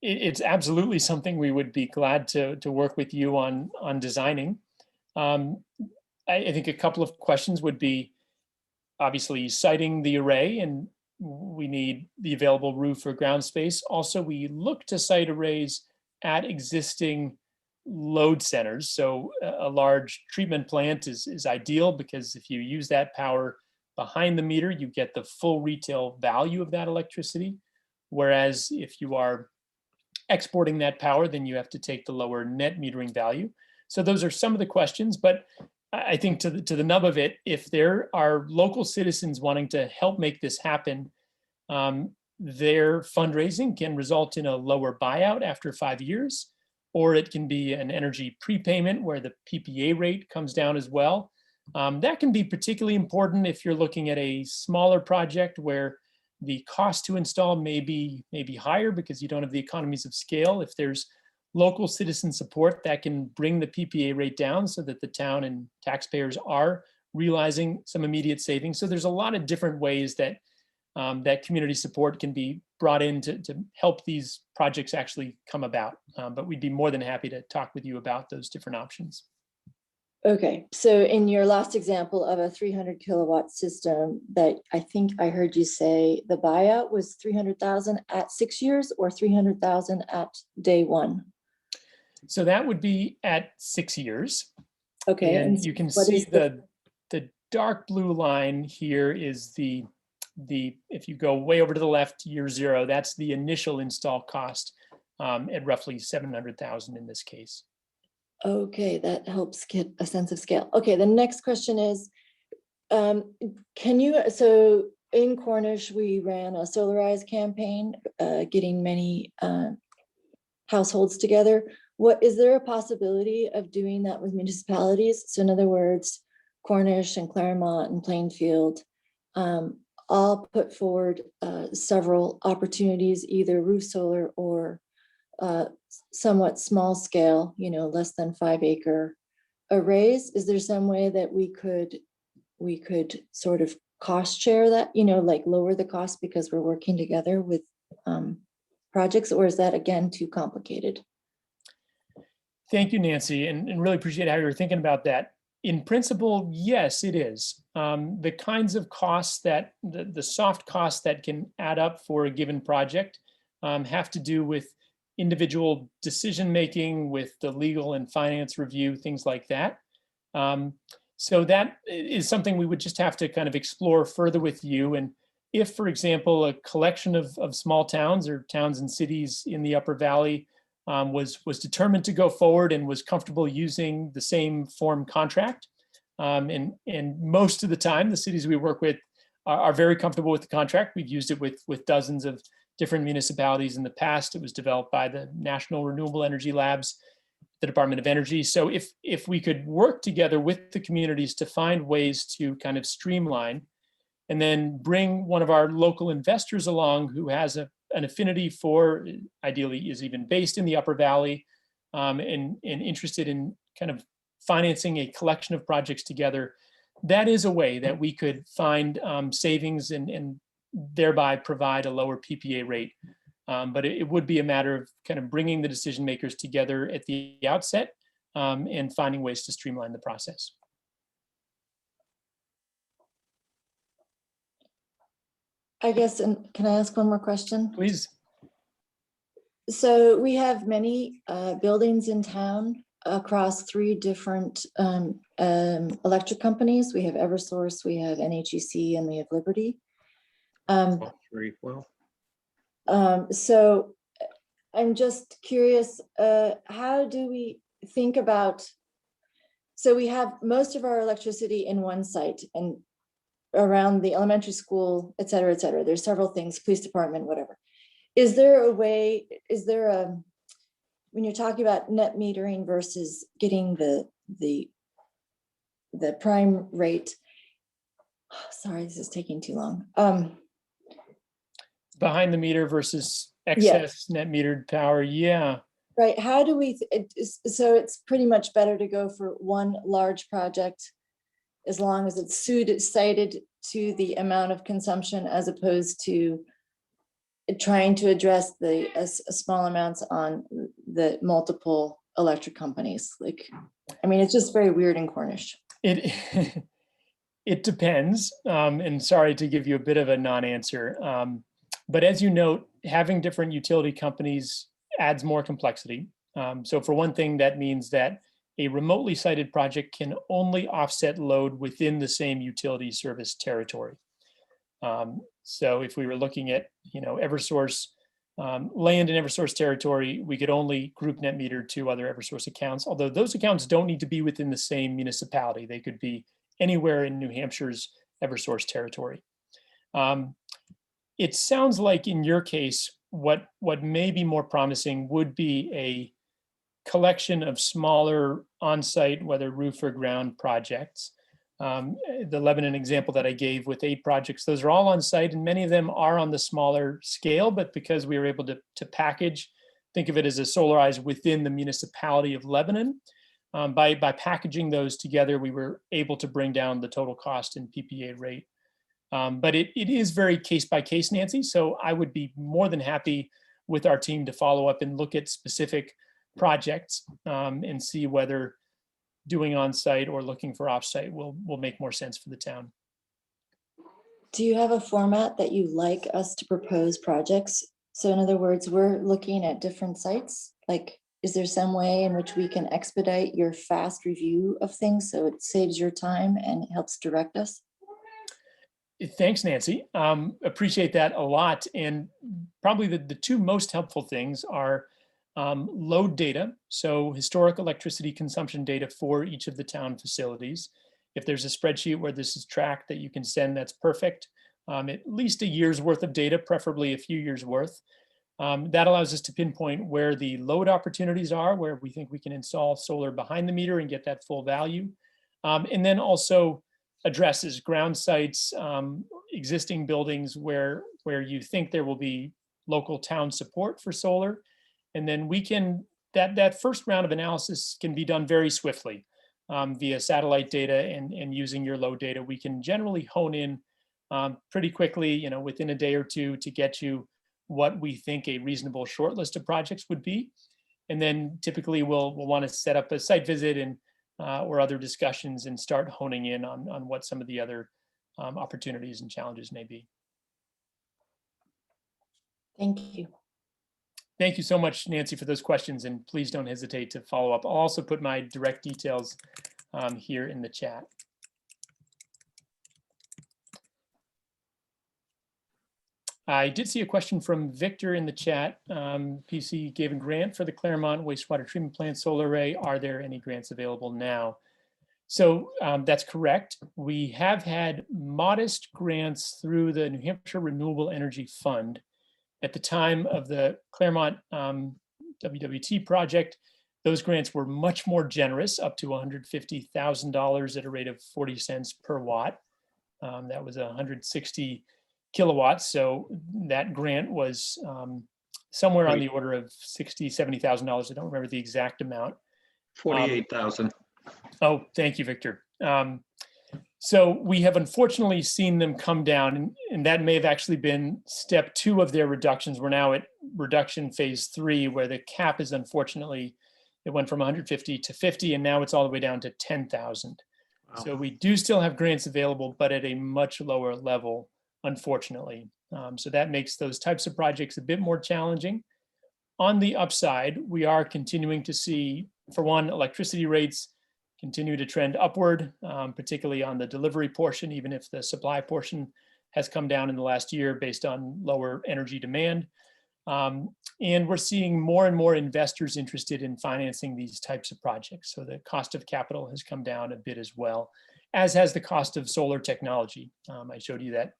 It's absolutely something we would be glad to work with you on designing. I think a couple of questions would be, obviously, siting the array, and we need the available roof or ground space. Also, we look to site arrays at existing load centers. So a large treatment plant is ideal, because if you use that power behind the meter, you get the full retail value of that electricity. Whereas if you are exporting that power, then you have to take the lower net metering value. So those are some of the questions, but I think to the nub of it, if there are local citizens wanting to help make this happen, their fundraising can result in a lower buyout after 5 years, or it can be an energy prepayment where the PPA rate comes down as well. That can be particularly important if you're looking at a smaller project where the cost to install may be higher because you don't have the economies of scale. If there's local citizen support, that can bring the PPA rate down so that the town and taxpayers are realizing some immediate savings. So there's a lot of different ways that that community support can be brought in to help these projects actually come about. But we'd be more than happy to talk with you about those different options. Okay, so in your last example of a 300 kilowatt system, that I think I heard you say the buyout was 300,000 at 6 years, or 300,000 at day one? So that would be at 6 years. Okay, and you can see the dark blue line here is the if you go way over to the left, year 0, that's the initial install cost at roughly 700,000 in this case. Okay, that helps get a sense of scale. Okay, the next question is, can you, so in Cornish, we ran a Solarize campaign, getting many households together. Is there a possibility of doing that with municipalities? So in other words, Cornish and Claremont and Plainfield all put forward several opportunities, either roof solar or somewhat small scale, less than 5 acre arrays. Is there some way that we could sort of cost share that, like lower the cost because we're working together with projects, or is that again too complicated? Thank you, Nancy, and really appreciate how you're thinking about that. In principle, yes, it is. The kinds of costs that the soft costs that can add up for a given project have to do with individual decision making, with the legal and finance review, things like that. So that is something we would just have to kind of explore further with you. And if, for example, a collection of small towns or towns and cities in the Upper Valley was determined to go forward and was comfortable using the same form contract, and most of the time, the cities we work with are very comfortable with the contract. We've used it with dozens of different municipalities in the past. It was developed by the National Renewable Energy Labs. the Department of Energy. So if we could work together with the communities to find ways to kind of streamline, and then bring one of our local investors along who has an affinity for, ideally is even based in the Upper Valley, and interested in kind of financing a collection of projects together, that is a way that we could find savings and thereby provide a lower PPA rate. But it would be a matter of kind of bringing the decision makers together at the outset, and finding ways to streamline the process. I guess, and can I ask one more question? Please. So we have many buildings in town across 3 different electric companies. We have Eversource, we have NHEC, and we have Liberty. So I'm just curious, how do we think about, so we have most of our electricity in one site and around the elementary school, et cetera, et cetera. There's several things, police department, whatever. Is there a way, when you're talking about net metering versus getting the prime rate, sorry, this is taking too long. Behind the meter versus excess net metered power, yeah. Right, how do we, so it's pretty much better to go for one large project as long as it's cited to the amount of consumption, as opposed to trying to address the small amounts on the multiple electric companies. Like, I mean, it's just very weird in Cornish. It depends, and sorry to give you a bit of a non-answer, but as you note, having different utility companies adds more complexity. So for one thing, that means that a remotely sited project can only offset load within the same utility service territory. So if we were looking at, Eversource land in Eversource territory, we could only group net meter to other Eversource accounts, although those accounts don't need to be within the same municipality. They could be anywhere in New Hampshire's Eversource territory. It sounds like in your case, what may be more promising would be a collection of smaller on-site, whether roof or ground projects. The Lebanon example that I gave with 8 projects, those are all on site, and many of them are on the smaller scale, but because we were able to package, think of it as a solarize within the municipality of Lebanon. By packaging those together, we were able to bring down the total cost and PPA rate. But it is very case by case, Nancy. So I would be more than happy with our team to follow up and look at specific projects, and see whether doing on-site or looking for off-site will make more sense for the town. Do you have a format that you like us to propose projects? So in other words, we're looking at different sites. Like, is there some way in which we can expedite your fast review of things so it saves your time and helps direct us? Thanks, Nancy. Appreciate that a lot. And probably the 2 most helpful things are load data, so historic electricity consumption data for each of the town facilities. If there's a spreadsheet where this is tracked that you can send, that's perfect. At least a year's worth of data, preferably a few years worth. That allows us to pinpoint where the load opportunities are, where we think we can install solar behind the meter and get that full value. And then also addresses, ground sites, existing buildings where you think there will be local town support for solar. And then we can, that first round of analysis can be done very swiftly via satellite data and using your load data. We can generally hone in pretty quickly, within a day or 2 to get you what we think a reasonable short list of projects would be. And then typically we'll want to set up a site visit and or other discussions and start honing in on what some of the other opportunities and challenges may be. Thank you. Thank you so much, Nancy, for those questions, and please don't hesitate to follow up. I'll also put my direct details here in the chat. I did see a question from Victor in the chat. PC gave a grant for the Claremont wastewater treatment plant solar array. Are there any grants available now? So that's correct. We have had modest grants through the New Hampshire Renewable Energy Fund. At the time of the Claremont WWT project, Those grants were much more generous, up to $150,000 at a rate of 40 cents per watt. That was 160 kilowatts. So that grant was somewhere on the order of $60,000, $70,000. I don't remember the exact amount. 48,000. Oh, thank you, Victor. So we have unfortunately seen them come down, and that may have actually been step 2 of their reductions. We're now at reduction phase 3, where the cap is unfortunately, it went from 150 to 50, and now it's all the way down to 10,000. Wow. So we do still have grants available, but at a much lower level, unfortunately. So that makes those types of projects a bit more challenging. On the upside, we are continuing to see, for one, electricity rates continue to trend upward, particularly on the delivery portion, even if the supply portion has come down in the last year based on lower energy demand. And we're seeing more and more investors interested in financing these types of projects. So the cost of capital has come down a bit as well, as has the cost of solar technology. I showed you that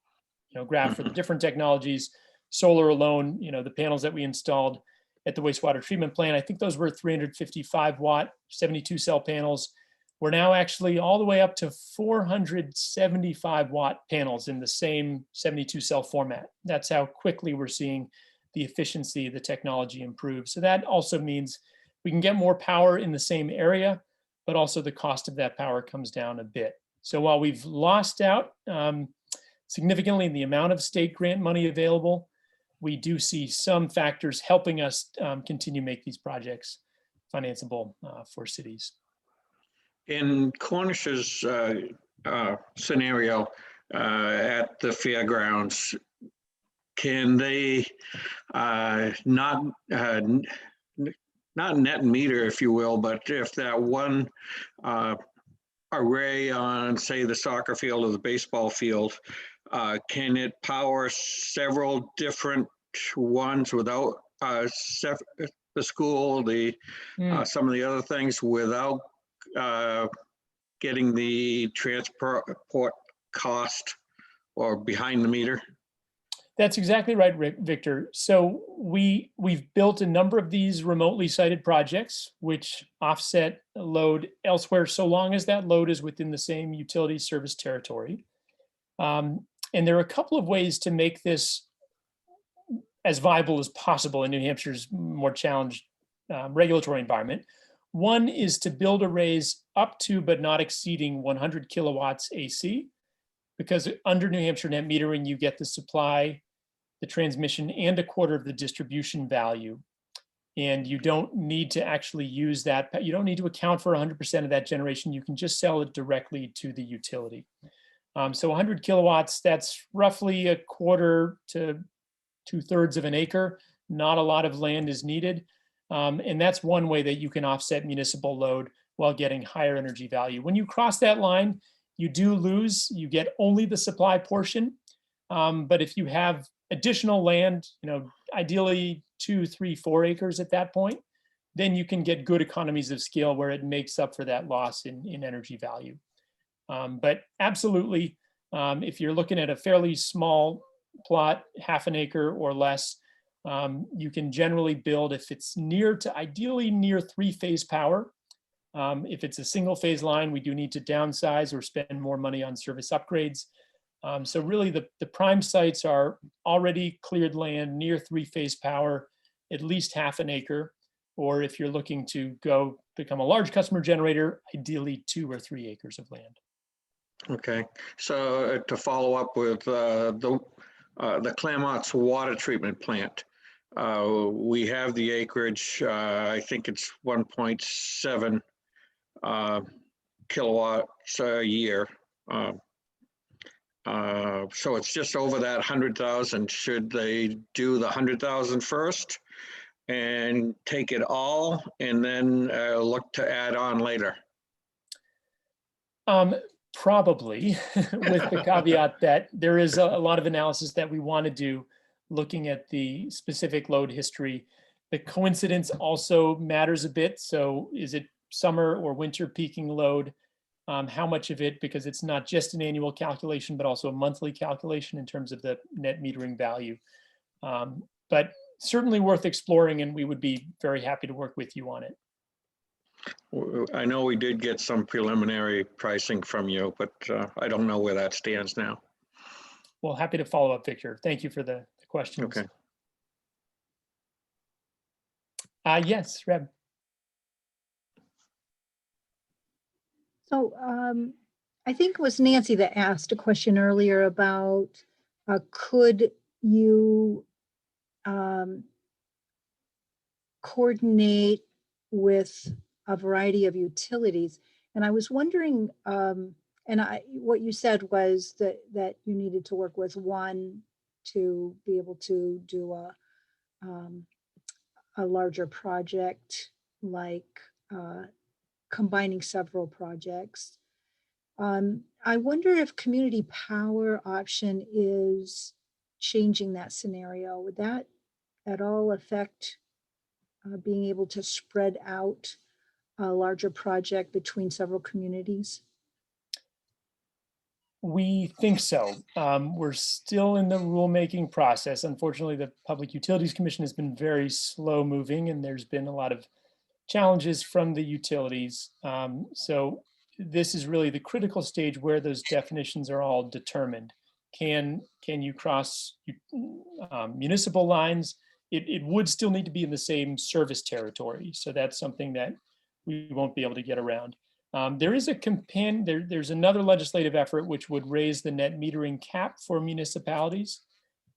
graph for the different technologies. Solar alone, the panels that we installed at the wastewater treatment plant, I think those were 355 watt, 72 cell panels. We're now actually all the way up to 475 watt panels in the same 72 cell format. That's how quickly we're seeing the efficiency of the technology improve. So that also means we can get more power in the same area, but also the cost of that power comes down a bit. So while we've lost out significantly in the amount of state grant money available, we do see some factors helping us continue make these projects financeable for cities. In Cornish's scenario at the fairgrounds, can they not net meter, if you will, but if that one array on, say, the soccer field or the baseball field, can it power several different ones without the school, some of the other things, without getting the transport cost or behind the meter? That's exactly right, Victor. So we've built a number of these remotely sited projects which offset load elsewhere, so long as that load is within the same utility service territory. And there are a couple of ways to make this as viable as possible in New Hampshire's more challenged regulatory environment. One is to build arrays up to but not exceeding 100 kilowatts AC, because under New Hampshire net metering, you get the supply, the transmission, and a quarter of the distribution value. And you don't need to actually use that. You don't need to account for 100% of that generation. You can just sell it directly to the utility. So 100 kilowatts, that's roughly a quarter to 2/3 of an acre. Not a lot of land is needed. And that's one way that you can offset municipal load while getting higher energy value. When you cross that line, you do lose, you get only the supply portion. But if you have additional land, ideally 2, 3, 4 acres at that point, then you can get good economies of scale where it makes up for that loss in energy value. But absolutely, if you're looking at a fairly small plot, half an acre or less, you can generally build, if it's ideally near 3-phase power. If it's a single phase line, we do need to downsize or spend more money on service upgrades. So really the prime sites are already cleared land near 3-phase power, at least half an acre. Or if you're looking to go become a large customer generator, ideally 2 or 3 acres of land. Okay, so to follow up with the Claremont's water treatment plant, we have the acreage, I think it's 1.7 kilowatts a year. So it's just over that 100,000. Should they do the 100,000 first and take it all and then look to add on later? Probably, with the caveat that there is a lot of analysis that we want to do looking at the specific load history. The coincidence also matters a bit. So is it summer or winter peaking load? How much of it, because it's not just an annual calculation, but also a monthly calculation in terms of the net metering value. But certainly worth exploring, and we would be very happy to work with you on it. I know we did get some preliminary pricing from you, but I don't know where that stands now. Well, happy to follow up, Victor. Thank you for the questions. Okay. Yes, Reb. So I think it was Nancy that asked a question earlier about could you coordinate with a variety of utilities? And I was wondering, what you said was that you needed to work with one to be able to do a larger project, like combining several projects. I wonder if community power option is changing that scenario. Would that at all affect being able to spread out a larger project between several communities? We think so. We're still in the rulemaking process. Unfortunately, the Public Utilities Commission has been very slow moving, and there's been a lot of challenges from the utilities. So this is really the critical stage where those definitions are all determined. Can you cross municipal lines? It would still need to be in the same service territory. So that's something that we won't be able to get around. There is there's another legislative effort which would raise the net metering cap for municipalities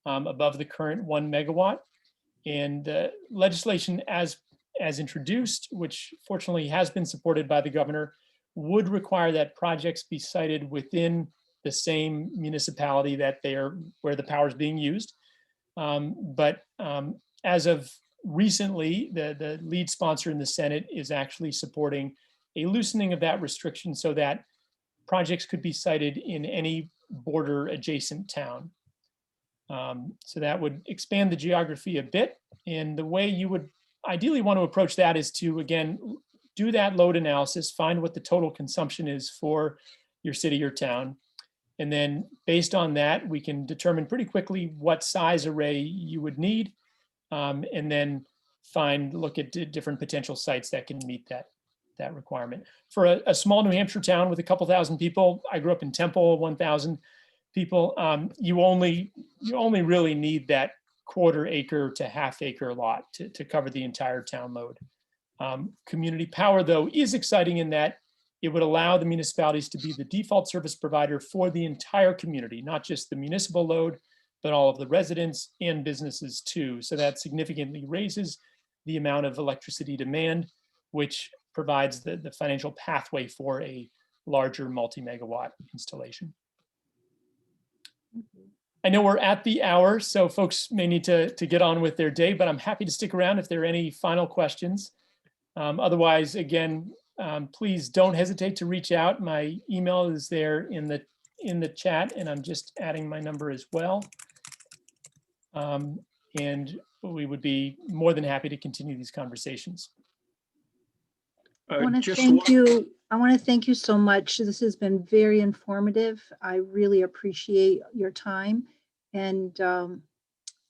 above the current 1 megawatt. And the legislation as introduced, which fortunately has been supported by the governor, would require that projects be sited within the same municipality that where the power is being used. But as of recently, the lead sponsor in the Senate is actually supporting a loosening of that restriction so that projects could be sited in any border adjacent town. So that would expand the geography a bit. And the way you would ideally want to approach that is to, again, do that load analysis, find what the total consumption is for your city or town. And then based on that, we can determine pretty quickly what size array you would need. And then look at different potential sites that can meet that requirement. For a small New Hampshire town with a couple thousand people, I grew up in Temple, 1,000 people, you only really need that 1/4 acre to 1/2 acre lot to cover the entire town load. Community power, though, is exciting in that it would allow the municipalities to be the default service provider for the entire community, not just the municipal load, but all of the residents and businesses too. So that significantly raises the amount of electricity demand, which provides the financial pathway for a larger multi-megawatt installation. I know we're at the hour, so folks may need to get on with their day, but I'm happy to stick around if there are any final questions. Otherwise, again, please don't hesitate to reach out. My email is there in the chat, and I'm just adding my number as well. And we would be more than happy to continue these conversations. I want to thank you. I want to thank you so much. This has been very informative. I really appreciate your time and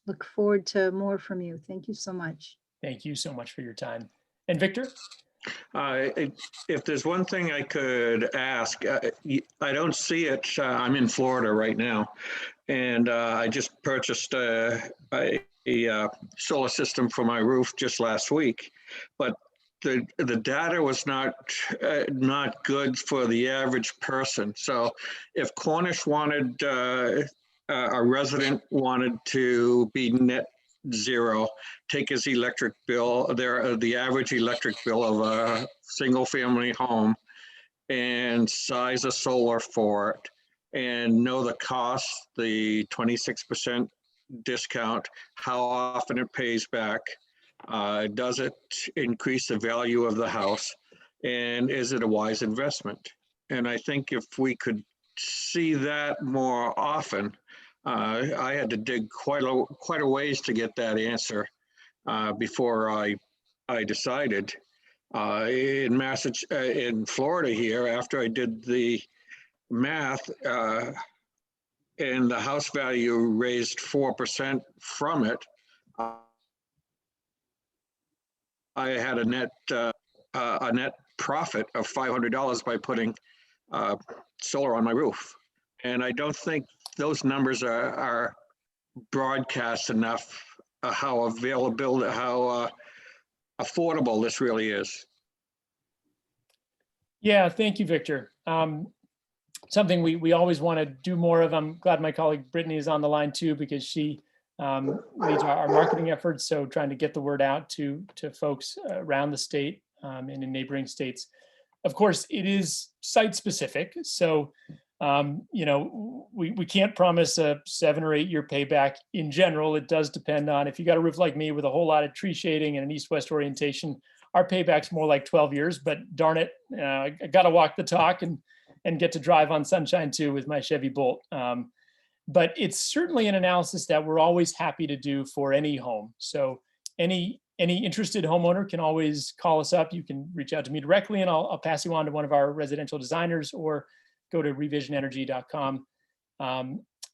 look forward to more from you. Thank you so much. Thank you so much for your time. And Victor? If there's one thing I could ask, I don't see it. I'm in Florida right now, and I just purchased a solar system for my roof just last week, but the data was not good for the average person. So if Cornish wanted, a resident wanted to be net zero, take his electric bill, the average electric bill of a single family home, and size a solar for it, and know the cost, the 26% discount, how often it pays back, does it increase the value of the house, and is it a wise investment? And I think if we could see that more often, I had to dig quite a ways to get that answer before I decided. In Florida here, after I did the math, and the house value raised 4% from it, I had a net a net profit of $500 by putting solar on my roof. And I don't think those numbers are broadcast enough, how available, how affordable this really is. Yeah, thank you, Victor. Something we always want to do more of. I'm glad my colleague Brittany is on the line too, because she leads our marketing efforts. So trying to get the word out to folks around the state and in neighboring states. Of course, it is site specific. So, you know, we can't promise a 7 or 8 year payback in general. It does depend on, if you got a roof like me with a whole lot of tree shading and an east-west orientation, our payback's more like 12 years, but darn it, I got to walk the talk and get to drive on sunshine too with my Chevy Bolt. But it's certainly an analysis that we're always happy to do for any home. So any interested homeowner can always call us up. You can reach out to me directly and I'll pass you on to one of our residential designers, or go to revisionenergy.com.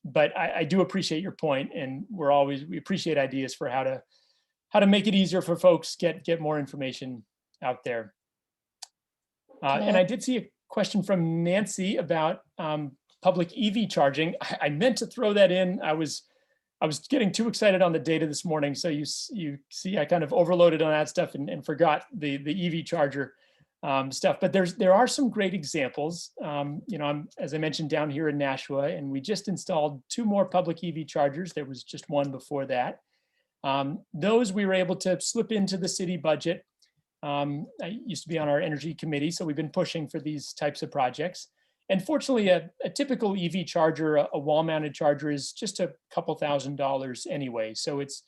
But I do appreciate your point, and we appreciate ideas for how to make it easier for folks, get more information out there. And I did see a question from Nancy about public EV charging. I meant to throw that in. I was getting too excited on the data this morning. So you see, I kind of overloaded on that stuff and forgot the EV charger stuff. But there are some great examples. You know, I'm, as I mentioned, down here in Nashua, and we just installed 2 more public EV chargers. There was just one before that. Those we were able to slip into the city budget. I used to be on our energy committee, so we've been pushing for these types of projects. And fortunately, a typical EV charger, a wall-mounted charger, is just a couple $1,000s anyway. So it's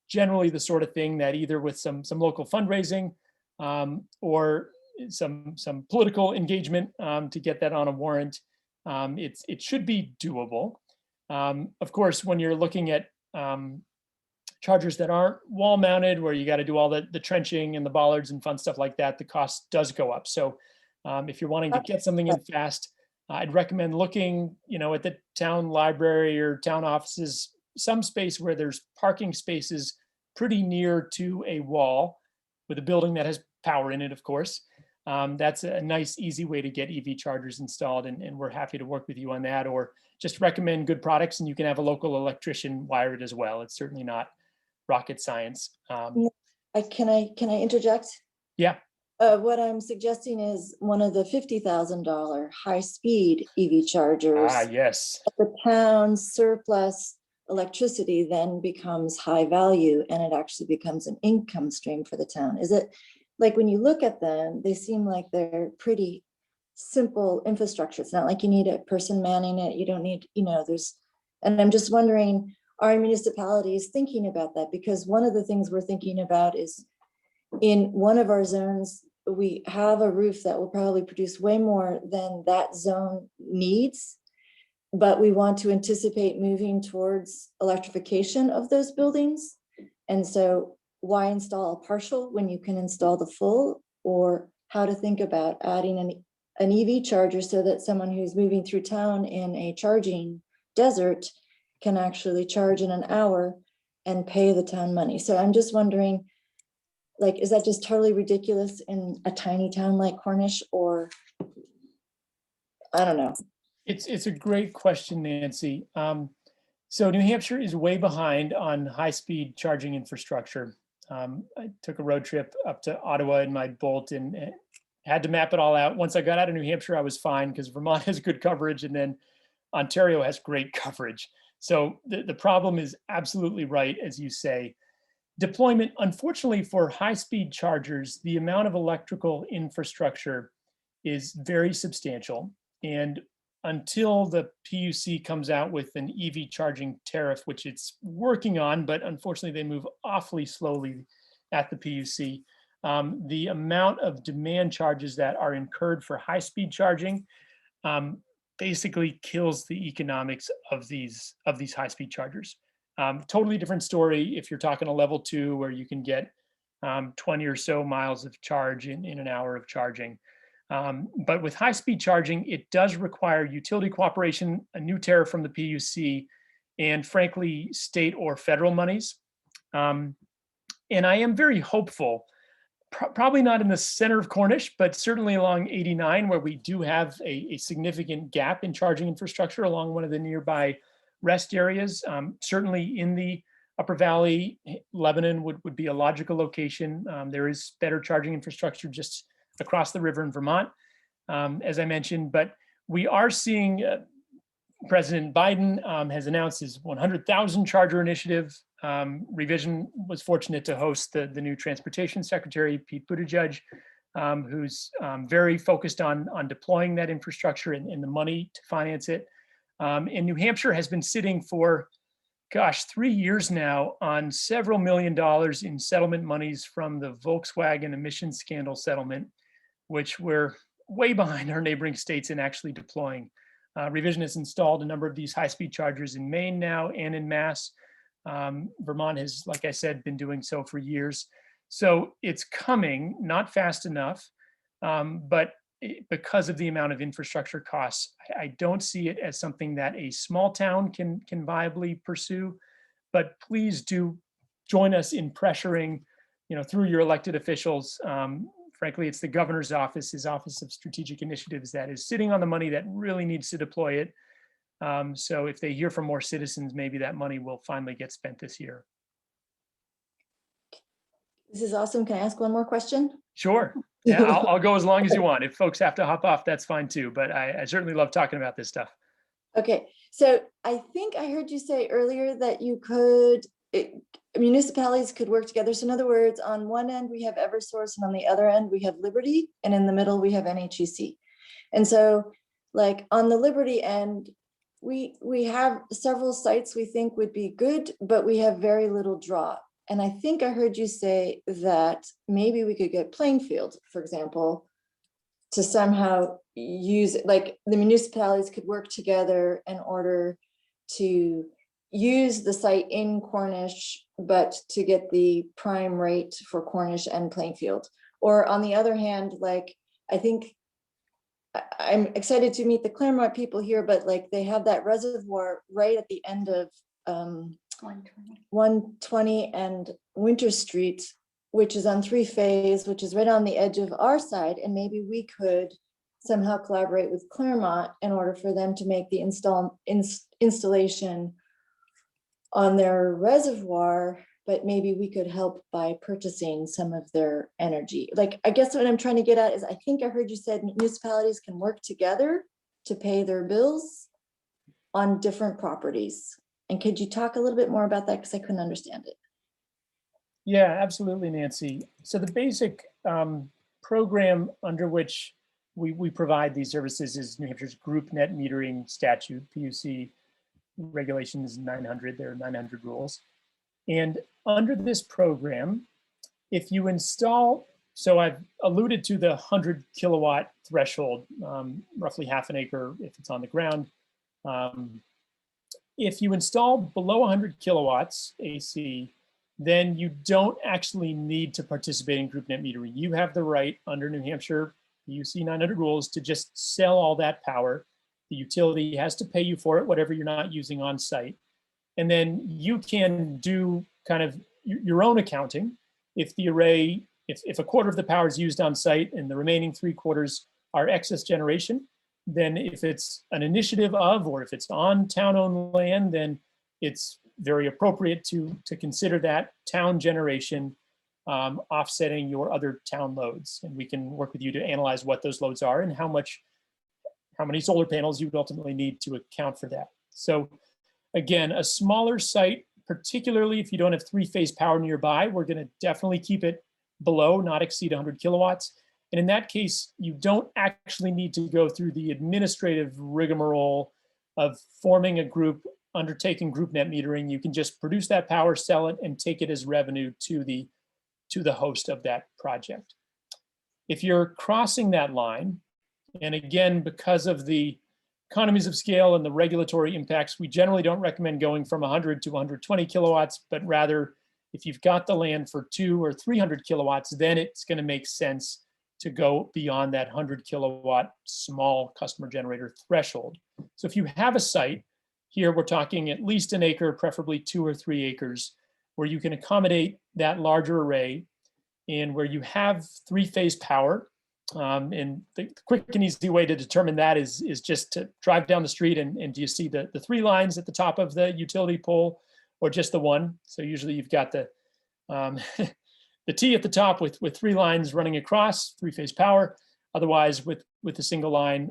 generally the sort of thing that either with some local fundraising or some political engagement to get that on a warrant, it should be doable. Of course, when you're looking at chargers that aren't wall mounted, where you got to do all the trenching and the bollards and fun stuff like that, the cost does go up. So if you're wanting to get something in fast, I'd recommend looking, you know, at the town library or town offices, some space where there's parking spaces pretty near to a wall with a building that has power in it, of course. That's a nice, easy way to get EV chargers installed, and we're happy to work with you on that, or just recommend good products and you can have a local electrician wire it as well. It's certainly not rocket science. Can I interject? Yeah. What I'm suggesting is one of the $50,000 high-speed EV chargers. Yes. The town's surplus electricity then becomes high value, and it actually becomes an income stream for the town. Is it, like, when you look at them, they seem like they're pretty simple infrastructure. It's not like you need a person manning it. You don't need, you know, and I'm just wondering, are municipalities thinking about that? Because one of the things we're thinking about is, in one of our zones, we have a roof that will probably produce way more than that zone needs, but we want to anticipate moving towards electrification of those buildings. And so why install a partial when you can install the full? Or how to think about adding an EV charger so that someone who's moving through town in a charging desert can actually charge in an hour and pay the town money. So I'm just wondering, like, is that just totally ridiculous in a tiny town like Cornish? Or I don't know. It's a great question, Nancy. So New Hampshire is way behind on high-speed charging infrastructure. I took a road trip up to Ottawa in my Bolt and had to map it all out. Once I got out of New Hampshire, I was fine because Vermont has good coverage, and then Ontario has great coverage. So the problem is absolutely right, as you say. Deployment, unfortunately, for high-speed chargers, the amount of electrical infrastructure is very substantial. And until the PUC comes out with an EV charging tariff, which it's working on, but unfortunately they move awfully slowly at the PUC, the amount of demand charges that are incurred for high-speed charging basically kills the economics of these high-speed chargers. Totally different story if you're talking a level 2 where you can get 20 or so miles of charge in an hour of charging. But with high-speed charging, it does require utility cooperation, a new tariff from the PUC, and frankly, state or federal monies. And I am very hopeful, Probably not in the center of Cornish, but certainly along 89, where we do have a significant gap in charging infrastructure along one of the nearby rest areas. Certainly in the Upper Valley, Lebanon would be a logical location. There is better charging infrastructure just across the river in Vermont, as I mentioned, but we are seeing President Biden has announced his 100,000 charger initiative. Revision was fortunate to host the new Transportation Secretary, Pete Buttigieg, who's very focused on deploying that infrastructure and the money to finance it. And New Hampshire has been sitting for, gosh, 3 years now on several $1 million in settlement monies from the Volkswagen emissions scandal settlement, which we're way behind our neighboring states in actually deploying. Revision has installed a number of these high-speed chargers in Maine now and in Mass. Vermont has, like I said, been doing so for years. So it's coming, not fast enough, but because of the amount of infrastructure costs, I don't see it as something that a small town can viably pursue. But please do join us in pressuring, through your elected officials. Frankly, it's the governor's office, his Office of Strategic Initiatives, that is sitting on the money that really needs to deploy it. So if they hear from more citizens, maybe that money will finally get spent this year. This is awesome. Can I ask one more question? Sure. Yeah, I'll go as long as you want. If folks have to hop off, that's fine too. But I certainly love talking about this stuff. Okay, so I think I heard you say earlier that municipalities could work together. So in other words, on one end, we have Eversource, and on the other end, we have Liberty, and in the middle, we have NHEC. And so like on the Liberty end, we have several sites we think would be good, but we have very little draw. And I think I heard you say that maybe we could get Plainfield, for example, to somehow use it, like the municipalities could work together in order to use the site in Cornish, but to get the prime rate for Cornish and Plainfield. Or on the other hand, like, I think I'm excited to meet the Claremont people here, but like they have that reservoir right at the end of 120 and Winter Street, which is on 3-phase, which is right on the edge of our side. And maybe we could somehow collaborate with Claremont in order for them to make the installation on their reservoir, but maybe we could help by purchasing some of their energy. Like, I guess what I'm trying to get at is, I think I heard you said municipalities can work together to pay their bills on different properties. And could you talk a little bit more about that? Because I couldn't understand it. Yeah, absolutely, Nancy. So the basic program under which we provide these services is New Hampshire's Group Net Metering Statute, PUC regulations 900, there are 900 rules. And under this program, if you install, so I've alluded to the 100 kilowatt threshold, roughly half an acre if it's on the ground. If you install below 100 kilowatts AC, then you don't actually need to participate in group net metering. You have the right under New Hampshire PUC 900 rules to just sell all that power. The utility has to pay you for it, whatever you're not using on site. And then you can do kind of your own accounting. If the array, if a quarter of the power is used on site and the remaining 3/4 are excess generation, then if it's an initiative of, or if it's on town-owned land, then it's very appropriate to consider that town generation offsetting your other town loads. And we can work with you to analyze what those loads are and how many solar panels you would ultimately need to account for that. So again, a smaller site, particularly if you don't have 3-phase power nearby, we're going to definitely keep it below, not exceed 100 kilowatts. And in that case, you don't actually need to go through the administrative rigmarole of forming a group, undertaking group net metering. You can just produce that power, sell it, and take it as revenue to the host of that project. If you're crossing that line, and again, because of the economies of scale and the regulatory impacts, we generally don't recommend going from 100 to 120 kilowatts, but rather if you've got the land for 200 or 300 kilowatts, then it's going to make sense to go beyond that 100 kilowatt small customer generator threshold. So if you have a site, here we're talking at least an acre, preferably 2 or 3 acres, where you can accommodate that larger array. and where you have three-phase power. And the quick and easy way to determine that is just to drive down the street and do you see the three lines at the top of the utility pole or just the one? So usually you've got the the T at the top with three lines running across, three-phase power. Otherwise, with a single line,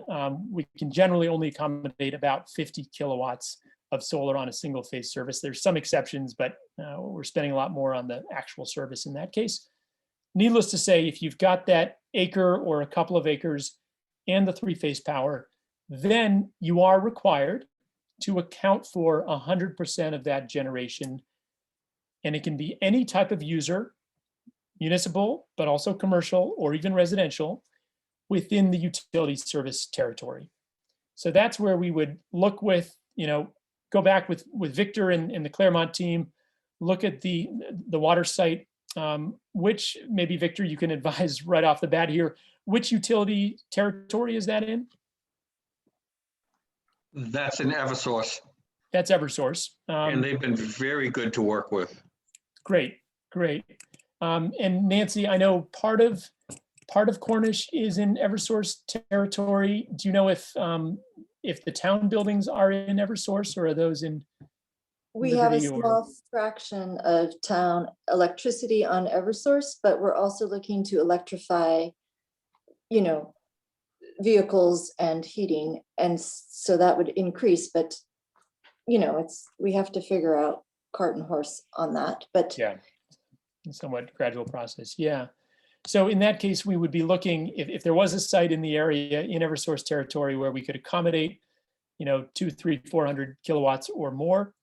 we can generally only accommodate about 50 kilowatts of solar on a single phase service. There's some exceptions, but we're spending a lot more on the actual service in that case. Needless to say, if you've got that acre or a couple of acres and the three-phase power, then you are required to account for 100% of that generation. And it can be any type of user, municipal, but also commercial or even residential, within the utility service territory. So that's where we would look with, go back with Victor and the Claremont team, look at the water site, which maybe Victor, you can advise right off the bat here, which utility territory is that in? That's an Eversource, That's Eversource. and they've been very good to work with. Great. And Nancy, I know part of Cornish is in Eversource territory. Do you know if the town buildings are in Eversource, or are those in? We have a Liberty or- small fraction of town electricity on Eversource, but we're also looking to electrify, vehicles and heating. And so that would increase, but we have to figure out cart and horse on that, but Yeah, somewhat gradual process. Yeah. So in that case, we would be looking, if there was a site in the area in Eversource territory where we could accommodate, 200, 300, 400 kilowatts or more.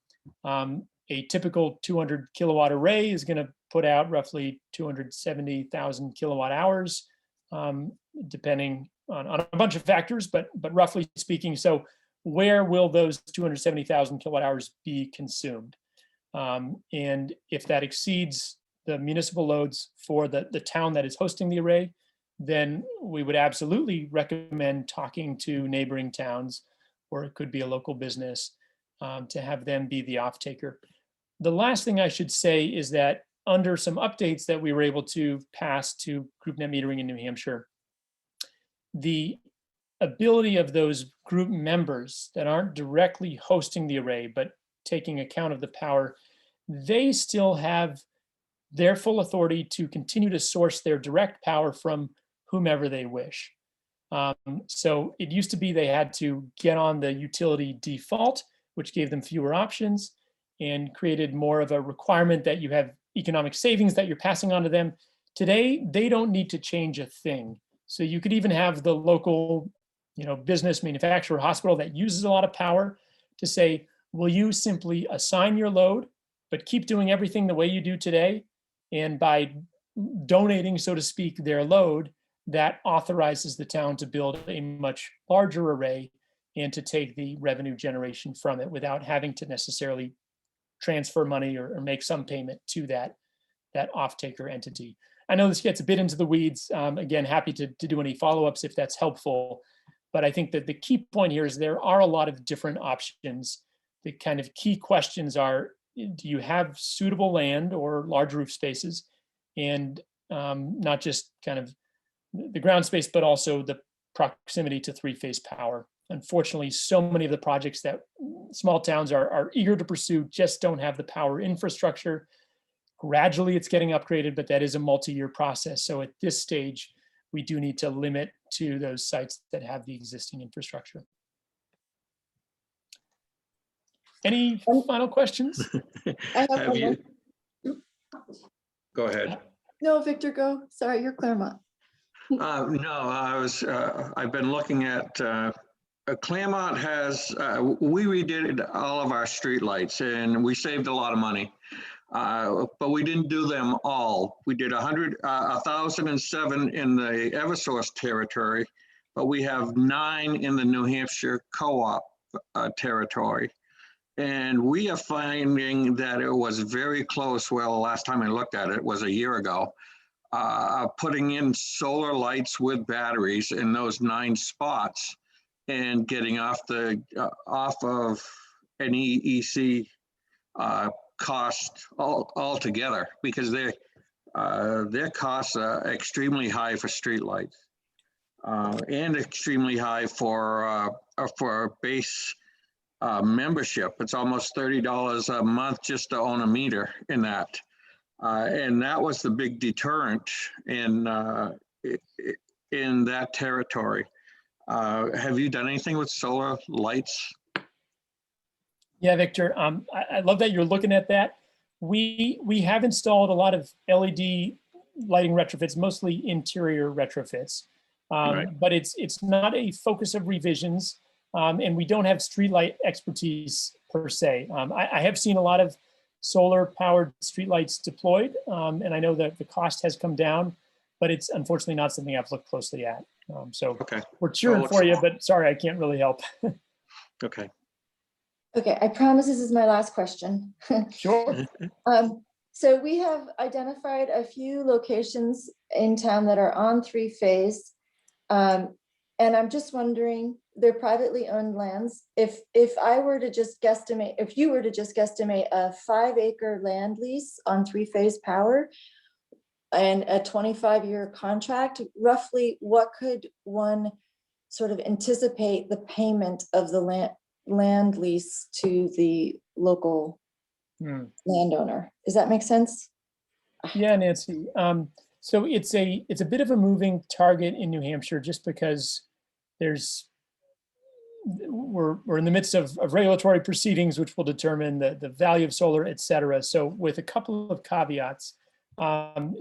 A typical 200 kilowatt array is going to put out roughly 270,000 kilowatt hours, depending on a bunch of factors, but roughly speaking. So where will those 270,000 kilowatt hours be consumed? And if that exceeds the municipal loads for the town that is hosting the array, then we would absolutely recommend talking to neighboring towns, or it could be a local business, to have them be the off-taker. The last thing I should say is that under some updates that we were able to pass to group net metering in New Hampshire, the ability of those group members that aren't directly hosting the array, but taking account of the power, they still have their full authority to continue to source their direct power from whomever they wish. So it used to be they had to get on the utility default, which gave them fewer options and created more of a requirement that you have economic savings that you're passing on to them. Today, they don't need to change a thing. So you could even have the local, business, manufacturer, hospital that uses a lot of power to say, will you simply assign your load, but keep doing everything the way you do today? And by donating, so to speak, their load, that authorizes the town to build a much larger array and to take the revenue generation from it without having to necessarily transfer money or make some payment to that off-taker entity. I know this gets a bit into the weeds. Again, happy to do any follow-ups if that's helpful. But I think that the key point here is there are a lot of different options. The kind of key questions are, do you have suitable land or large roof spaces? And not just kind of the ground space, but also the proximity to three-phase power. Unfortunately, so many of the projects that small towns are eager to pursue just don't have the power infrastructure. Gradually, it's getting upgraded, but that is a multi-year process. So at this stage, we do need to limit to those sites that have the existing infrastructure. Any final questions? I have Have one you? more. Go ahead. No, Victor, go. Sorry, you're Claremont. No, I've been looking at, Claremont has, we redid all of our streetlights and we saved a lot of money. But we didn't do them all. We did 1,007 in the Eversource territory, but we have 9 in the New Hampshire co-op territory. And we are finding that it was very close. Well, the last time I looked at it was a year ago. Putting in solar lights with batteries in those 9 spots and getting off of an EEC cost altogether, because their costs are extremely high for streetlights, and extremely high for base membership. It's almost $30 a month just to own a meter in that. And that was the big deterrent in that territory. Have you done anything with solar lights? Yeah, Victor, I love that you're looking at that. We have installed a lot of LED lighting retrofits, mostly interior retrofits, Right. but it's not a focus of revisions, and we don't have streetlight expertise per se. I have seen a lot of solar-powered streetlights deployed, and I know that the cost has come down, but it's unfortunately not something I've looked closely at. So Okay. we're cheering for you, but sorry, I can't really help. Okay. Okay, I promise this is my last question. Sure. So we have identified a few locations in town that are on three-phase. And I'm just wondering, they're privately owned lands. If I were to just guesstimate, if you were to just guesstimate a 5-acre land lease on three-phase power and a 25-year contract, roughly what could one sort of anticipate the payment of the land lease to the local landowner? Does that make sense? Yeah, Nancy. So it's a bit of a moving target in New Hampshire, just because we're in the midst of regulatory proceedings, which will determine the value of solar, et cetera. So with a couple of caveats,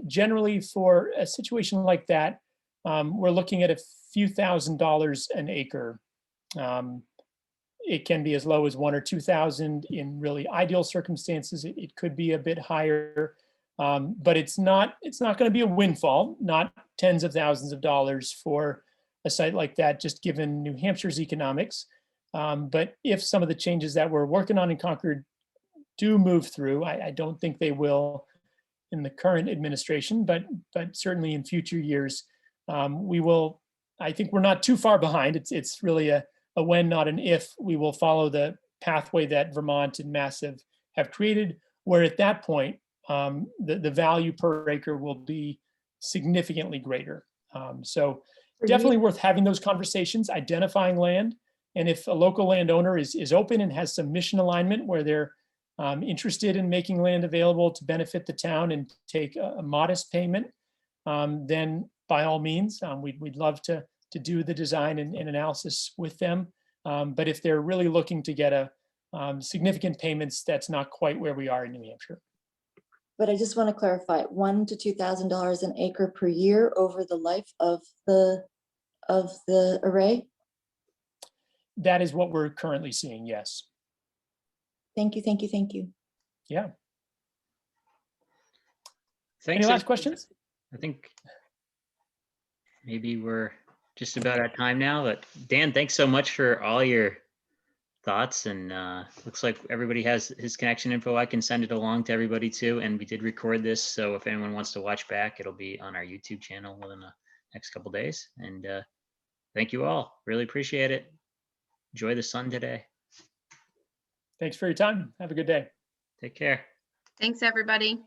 generally for a situation like that, we're looking at a few $1,000s an acre. It can be as low as 1,000 or 2,000 in really ideal circumstances. It could be a bit higher, but it's not going to be a windfall, not tens of thousands of dollars for a site like that, just given New Hampshire's economics. But if some of the changes that we're working on in Concord do move through, I don't think they will in the current administration, but certainly in future years, we will. I think we're not too far behind. It's really a when, not an if. We will follow the pathway that Vermont and Mass have created, where at that point, the value per acre will be significantly greater. So definitely worth having those conversations, identifying land. And if a local landowner is open and has some mission alignment where they're interested in making land available to benefit the town and take a modest payment, then by all means, we'd love to do the design and analysis with them. But if they're really looking to get a significant payments, that's not quite where we are in New Hampshire. But I just want to clarify, $1,000 to $2,000 an acre per year over the life of the array. That is what we're currently seeing. Yes. Thank you, thank you, thank you. Yeah. Thanks. Any last questions? I think maybe we're just about out of time now, but Dan, thanks so much for all your thoughts, and looks like everybody has his connection info. I can send it along to everybody too, and we did record this, so if anyone wants to watch back, it'll be on our YouTube channel within the next couple days. And thank you all, really appreciate it. Enjoy the sun today. Thanks for your time. Have a good day. Take care. Thanks, everybody.